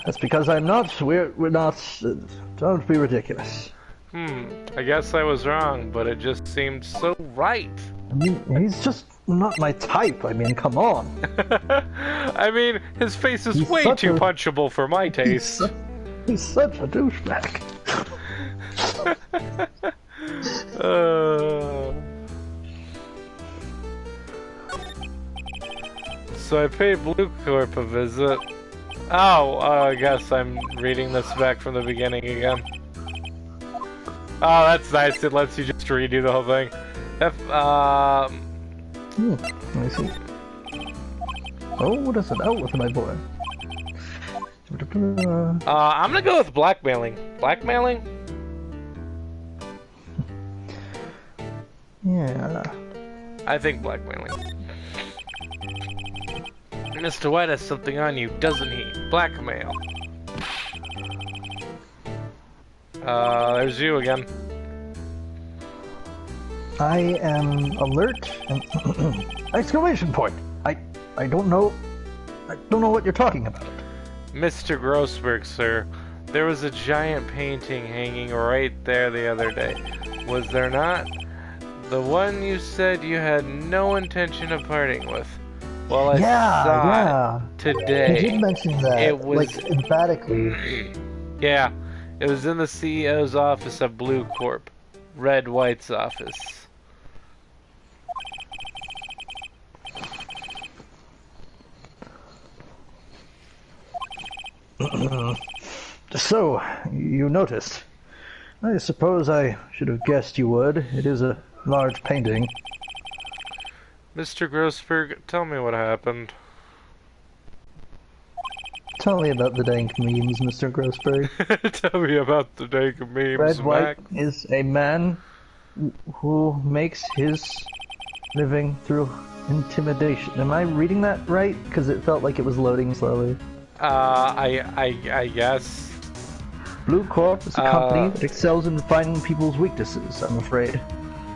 That's because I'm not. We're not. Don't be ridiculous. I guess I was wrong, but it just seemed so right. I mean, he's just not my type. I mean, come on. I mean, his face is way too punchable for my taste. He's such a douchebag. So I paid Blue Corp a visit. Oh, I guess I'm reading this back from the beginning again. Oh, that's nice. It lets you just redo the whole thing. Let me see. Oh, what is it out with my boy? I'm gonna go with blackmailing. Blackmailing? Yeah. I think blackmailing. Mr. White has something on you, doesn't he? Blackmail. There's you again. I am alert and exclamation point. I don't know. I don't know what you're talking about. Mr. Grossberg, sir, there was a giant painting hanging right there the other day. Was there not? The one you said you had no intention of parting with. Well, I saw it today. You did mention that, it was, like, emphatically. Yeah, it was in the CEO's office of Blue Corp. Red White's office. So, you noticed. I suppose I should have guessed you would. It is a large painting. Mr. Grossberg, tell me what happened. Tell me about the dank memes, Mr. Grossberg. Tell me about the dank memes, Red White Mac. is a man who makes his living through intimidation. Am I reading that right? Because it felt like it was loading slowly. I guess. Blue Corp is a company that excels in finding people's weaknesses, I'm afraid.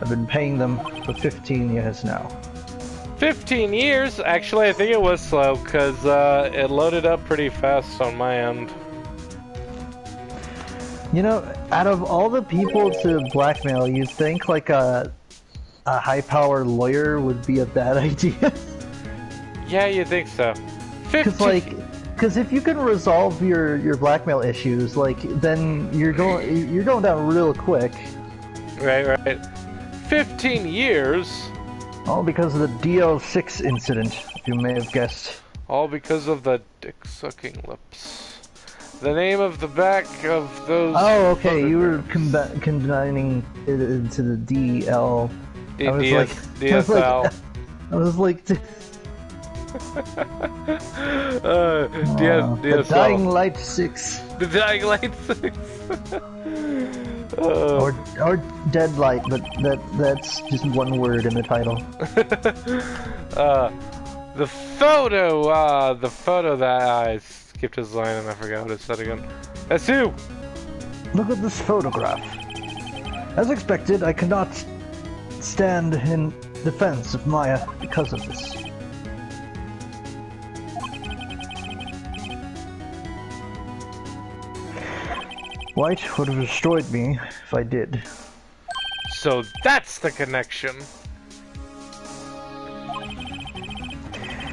I've been paying them for 15 years now. 15 years? Actually, I think it was slow, because it loaded up pretty fast on my end. You know, out of all the people to blackmail, you'd think like a high-powered lawyer would be a bad idea. Yeah, you think so. Because if you can resolve your blackmail issues, like then you're going down real quick. Right. 15 years? All because of the DL6 incident, you may have guessed. All because of the dick-sucking lips. The name of the back of those... Oh, okay, you were combining it into the DL. DSL. I was like... DSL. The Dying Light 6. The Dying Light 6. Or Dead Light, but that's just one word in the title. The photo that I skipped his line and I forgot what it said again. That's who. Look at this photograph. As expected, I cannot stand in defense of Maya because of this. Wright would have destroyed me if I did. So that's the connection.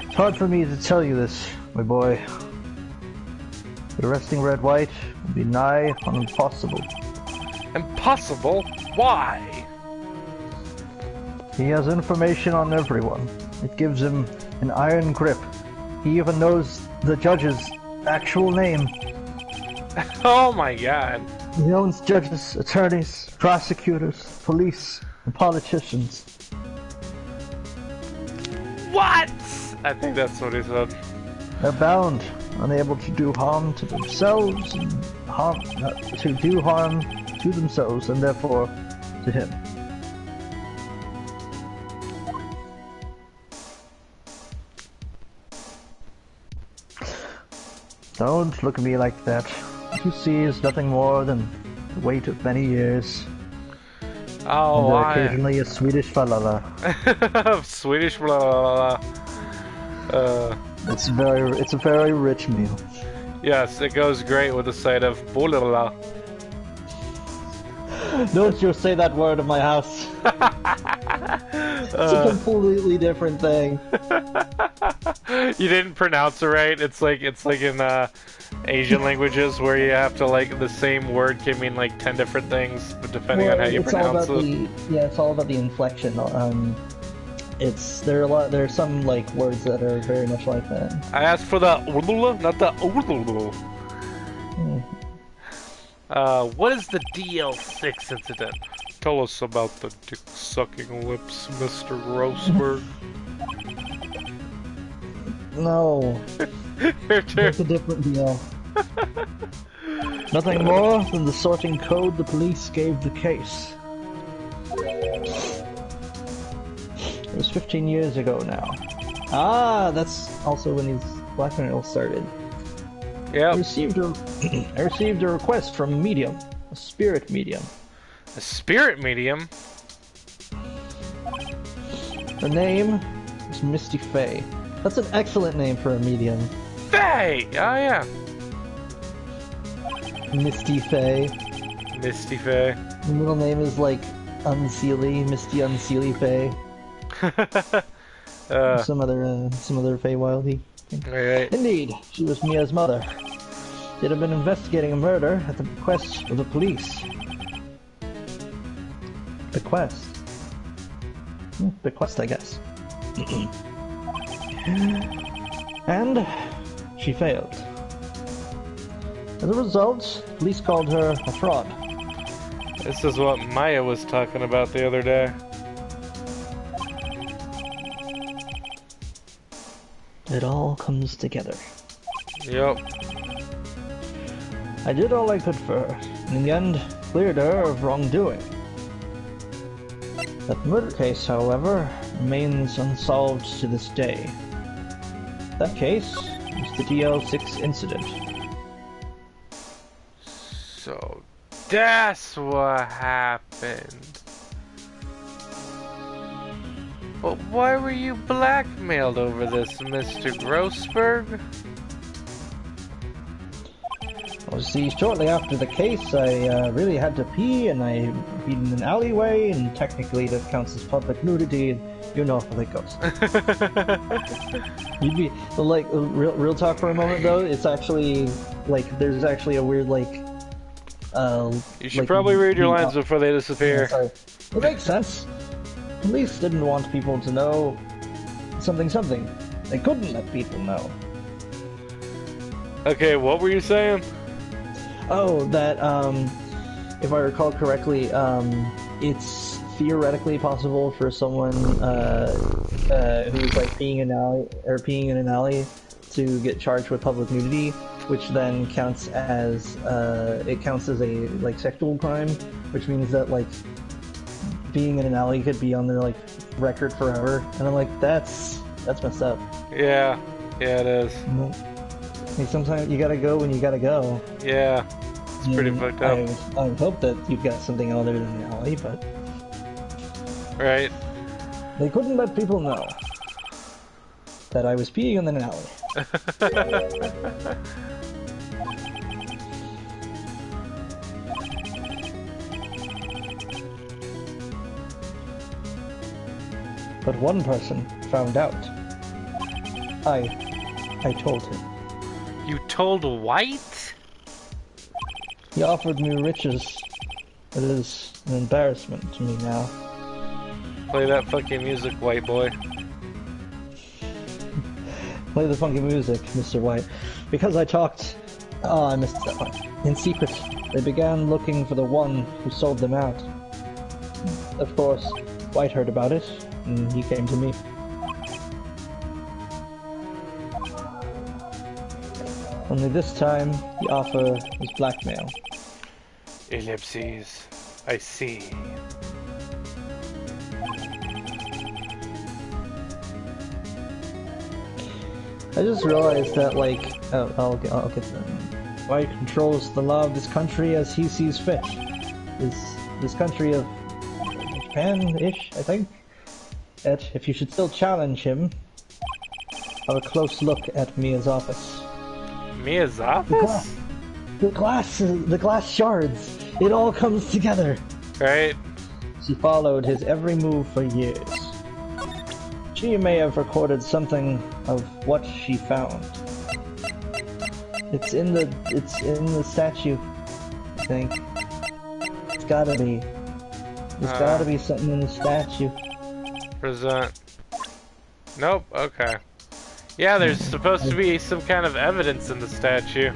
It's hard for me to tell you this, my boy. But arresting Red White would be nigh on impossible. Impossible? Why? He has information on everyone. It gives him an iron grip. He even knows the judge's actual name. Oh my god. He owns judges, attorneys, prosecutors, police, and politicians. What? I think that's what he said. They're bound, unable to do harm to themselves, and to do harm to themselves, and therefore to him. Don't look at me like that. What you see is nothing more than the weight of many years. Oh, and occasionally a Swedish falala. Swedish falala. It's a very rich meal. Yes, it goes great with a side of bolala. Don't you say that word in my house. It's a completely different thing. You didn't pronounce it right. It's like in Asian languages where you have to like the same word can mean like 10 different things, but depending on how you pronounce it. It's all about the inflection. There are some like words that are very much like that. I asked for the urlula, not the urlulu. What is the DL6 incident? Tell us about the dick-sucking lips, Mr. Grossberg. No. It's a different deal. Nothing more than the sorting code the police gave the case. It was 15 years ago now. Ah, that's also when his blackmail started. Yeah. I received a request from a medium, a spirit medium. A spirit medium? The name is Misty Faye. That's an excellent name for a medium. Faye! Oh yeah. Misty Faye. Misty Faye. The middle name is like Unseelie, Misty Unseelie Faye. Some other Feywildy. Right. Indeed, she was Mia's mother. She'd have been investigating a murder at the bequest of the police. Bequest? Bequest, I guess. And she failed. As a result, police called her a fraud. This is what Maya was talking about the other day. It all comes together. Yep. I did all I could for her, and in the end, cleared her of wrongdoing. That murder case, however, remains unsolved to this day. That case is the DL6 incident. So that's what happened. But why were you blackmailed over this, Mr. Grossberg? Well, see, shortly after the case, I really had to pee, and I peed in an alleyway, and technically that counts as public nudity, and you know how that goes. You'd be, like, real talk for a moment, though, it's actually, like, there's actually a weird, like, You should like, probably read your lines the- before they yeah, disappear. sorry. It makes sense. Police didn't want people to know something something. They couldn't let people know. Okay, what were you saying? Oh, that, if I recall correctly, it's theoretically possible for someone, who's, like, peeing in an alley to get charged with public nudity, which then counts as, it counts as a, like, sexual crime, which means that, like, being in an alley could be on their, like, record forever. And I'm like, that's messed up. Yeah, it is. Like, sometimes you gotta go when you gotta go. Yeah, it's pretty fucked up. I hope that you've got something other than the alley, but Right. they couldn't let people know that I was peeing in an alley. But one person found out. I told him. You told White? He offered me riches. It is an embarrassment to me now. Play that fucking music, white boy. Play the funky music, Mr. White. Because I talked... Oh, I missed that one. In secret, they began looking for the one who sold them out. Of course, White heard about it, and he came to me. Only this time, the offer was blackmail. Ellipses. I see. I just realized that, like, I'll get them. White controls the law of this country as he sees fit. This country of Japan-ish, I think. Yet, if you should still challenge him, have a close look at Mia's office. Mia's office? The glass shards. It all comes together. Right. She followed his every move for years. She may have recorded something of what she found. It's in the statue, I think. It's gotta be. There's gotta be something in the statue. Present. Nope, okay. Yeah, there's supposed to be some kind of evidence in the statue.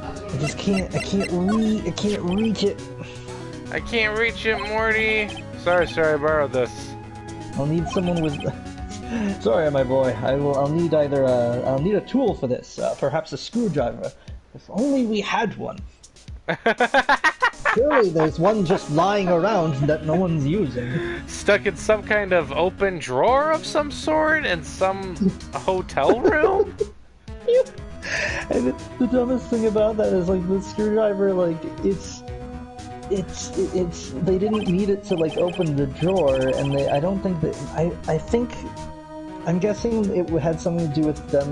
I just can't reach it. I can't reach it, Morty. Sorry, I borrowed this. I'll need someone with... Sorry, my boy. I'll need either I'll need a tool for this. Perhaps a screwdriver. If only we had one. Surely there's one just lying around that no one's using. Stuck in some kind of open drawer of some sort in some hotel room? And the dumbest thing about that is, like, the screwdriver, like, they didn't need it to, like, open the drawer, and I don't think that, I'm guessing it had something to do with them,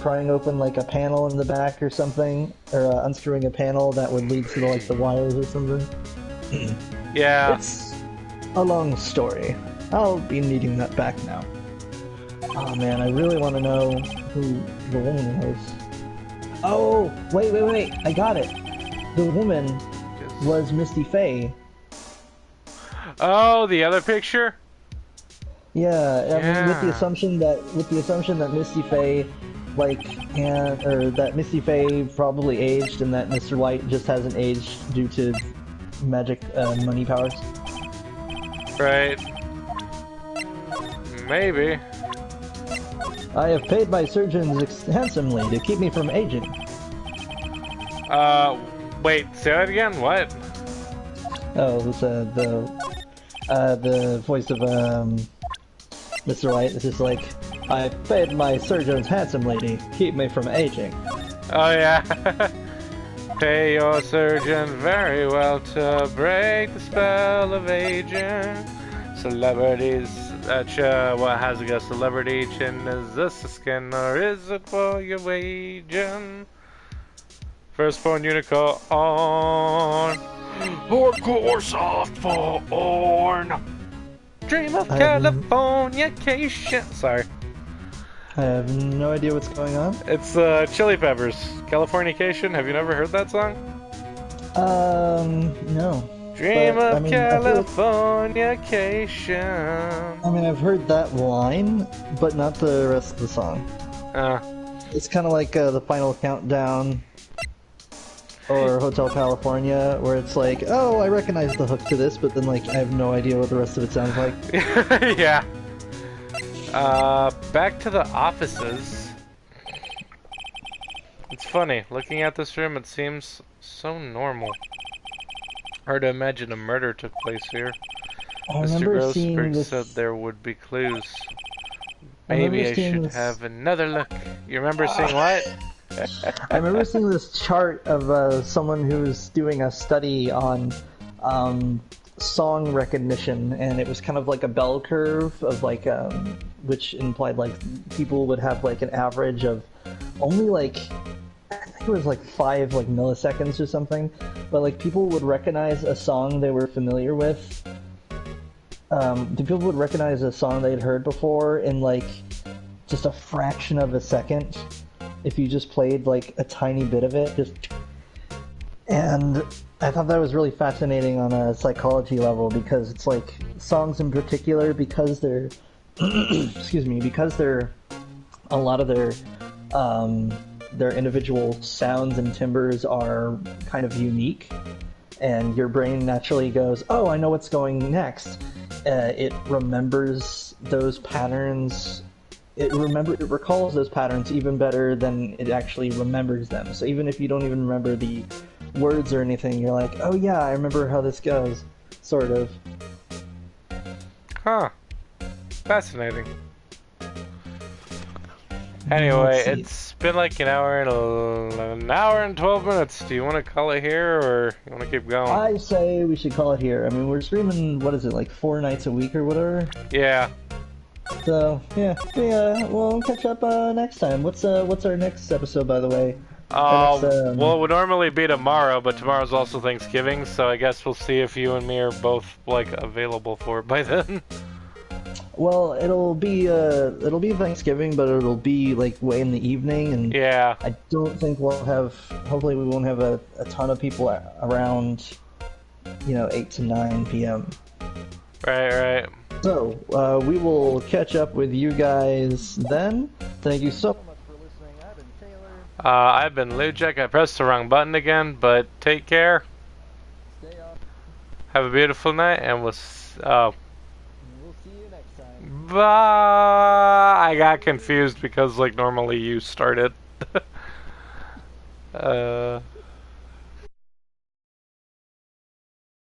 prying open, like, a panel in the back or something, or unscrewing a panel that would lead to, like, the wires or something. Yeah. It's a long story. I'll be needing that back now. Oh man, I really want to know who the woman was. Oh, wait, I got it. The woman was Misty Faye. Oh, the other picture? Yeah, I mean, with the assumption that Misty Faye, like, that Misty Faye probably aged, and that Mr. White just hasn't aged due to magic money powers. Right. Maybe. I have paid my surgeons handsomely to keep me from aging. Wait, say that again? What? Oh, it was the voice of Mr. White. It's just like, I paid my surgeons handsomely to keep me from aging. Oh yeah. Pay your surgeon very well to break the spell of aging. Celebrities, what has a celebrity chin? Is this a skin or is it for your waging? Firstborn unicorn. Hardcore softborn. Dream of Californication. Sorry. I have no idea what's going on. It's Chili Peppers, Californication. Have you never heard that song? No. Dream But, of Californication. I mean, I've heard that line, but not the rest of the song. It's kind of like the Final Countdown or Hotel California, where it's like, oh, I recognize the hook to this, but then like I have no idea what the rest of it sounds like. Yeah. Back to the offices. It's funny, looking at this room, it seems so normal. Hard to imagine a murder took place here. Mr. Grossberg said there would be clues. Maybe I should have another look. You remember seeing what? I remember seeing this chart of someone who's doing a study on song recognition, and it was kind of like a bell curve of like which implied like people would have like an average of only like I think it was like 5 like milliseconds or something, but like people would recognize a song they were familiar with. People would recognize a song they'd heard before in like just a fraction of a second if you just played like a tiny bit of it. And I thought that was really fascinating on a psychology level, because it's like songs in particular, because they're excuse me, because they're a lot of their individual sounds and timbers are kind of unique, and your brain naturally goes, oh, I know what's going next. It remembers those patterns. It recalls those patterns even better than it actually remembers them. So even if you don't even remember the words or anything, you're like, oh yeah, I remember how this goes, sort of. Huh. Fascinating. Anyway, it's been like an hour and 12 minutes. Do you want to call it here, or you want to keep going? I say we should call it here. I mean, we're streaming, what is it, like 4 nights a week or whatever? Yeah. So, yeah, we'll catch up next time. What's our next episode, by the way? Well, it would normally be tomorrow, but tomorrow's also Thanksgiving, so I guess we'll see if you and me are both, like, available for it by then. Well, it'll be Thanksgiving, but it'll be like way in the evening, and yeah, I don't think we'll have. Hopefully, we won't have a ton of people around. 8 to 9 p.m. Right. So we will catch up with you guys then. Thank you so much for listening. I've been Taylor. I've been Lujek. I pressed the wrong button again, but take care. Stay up. Have a beautiful night, and we'll see you next time. Bye. I got confused because, like, normally you started.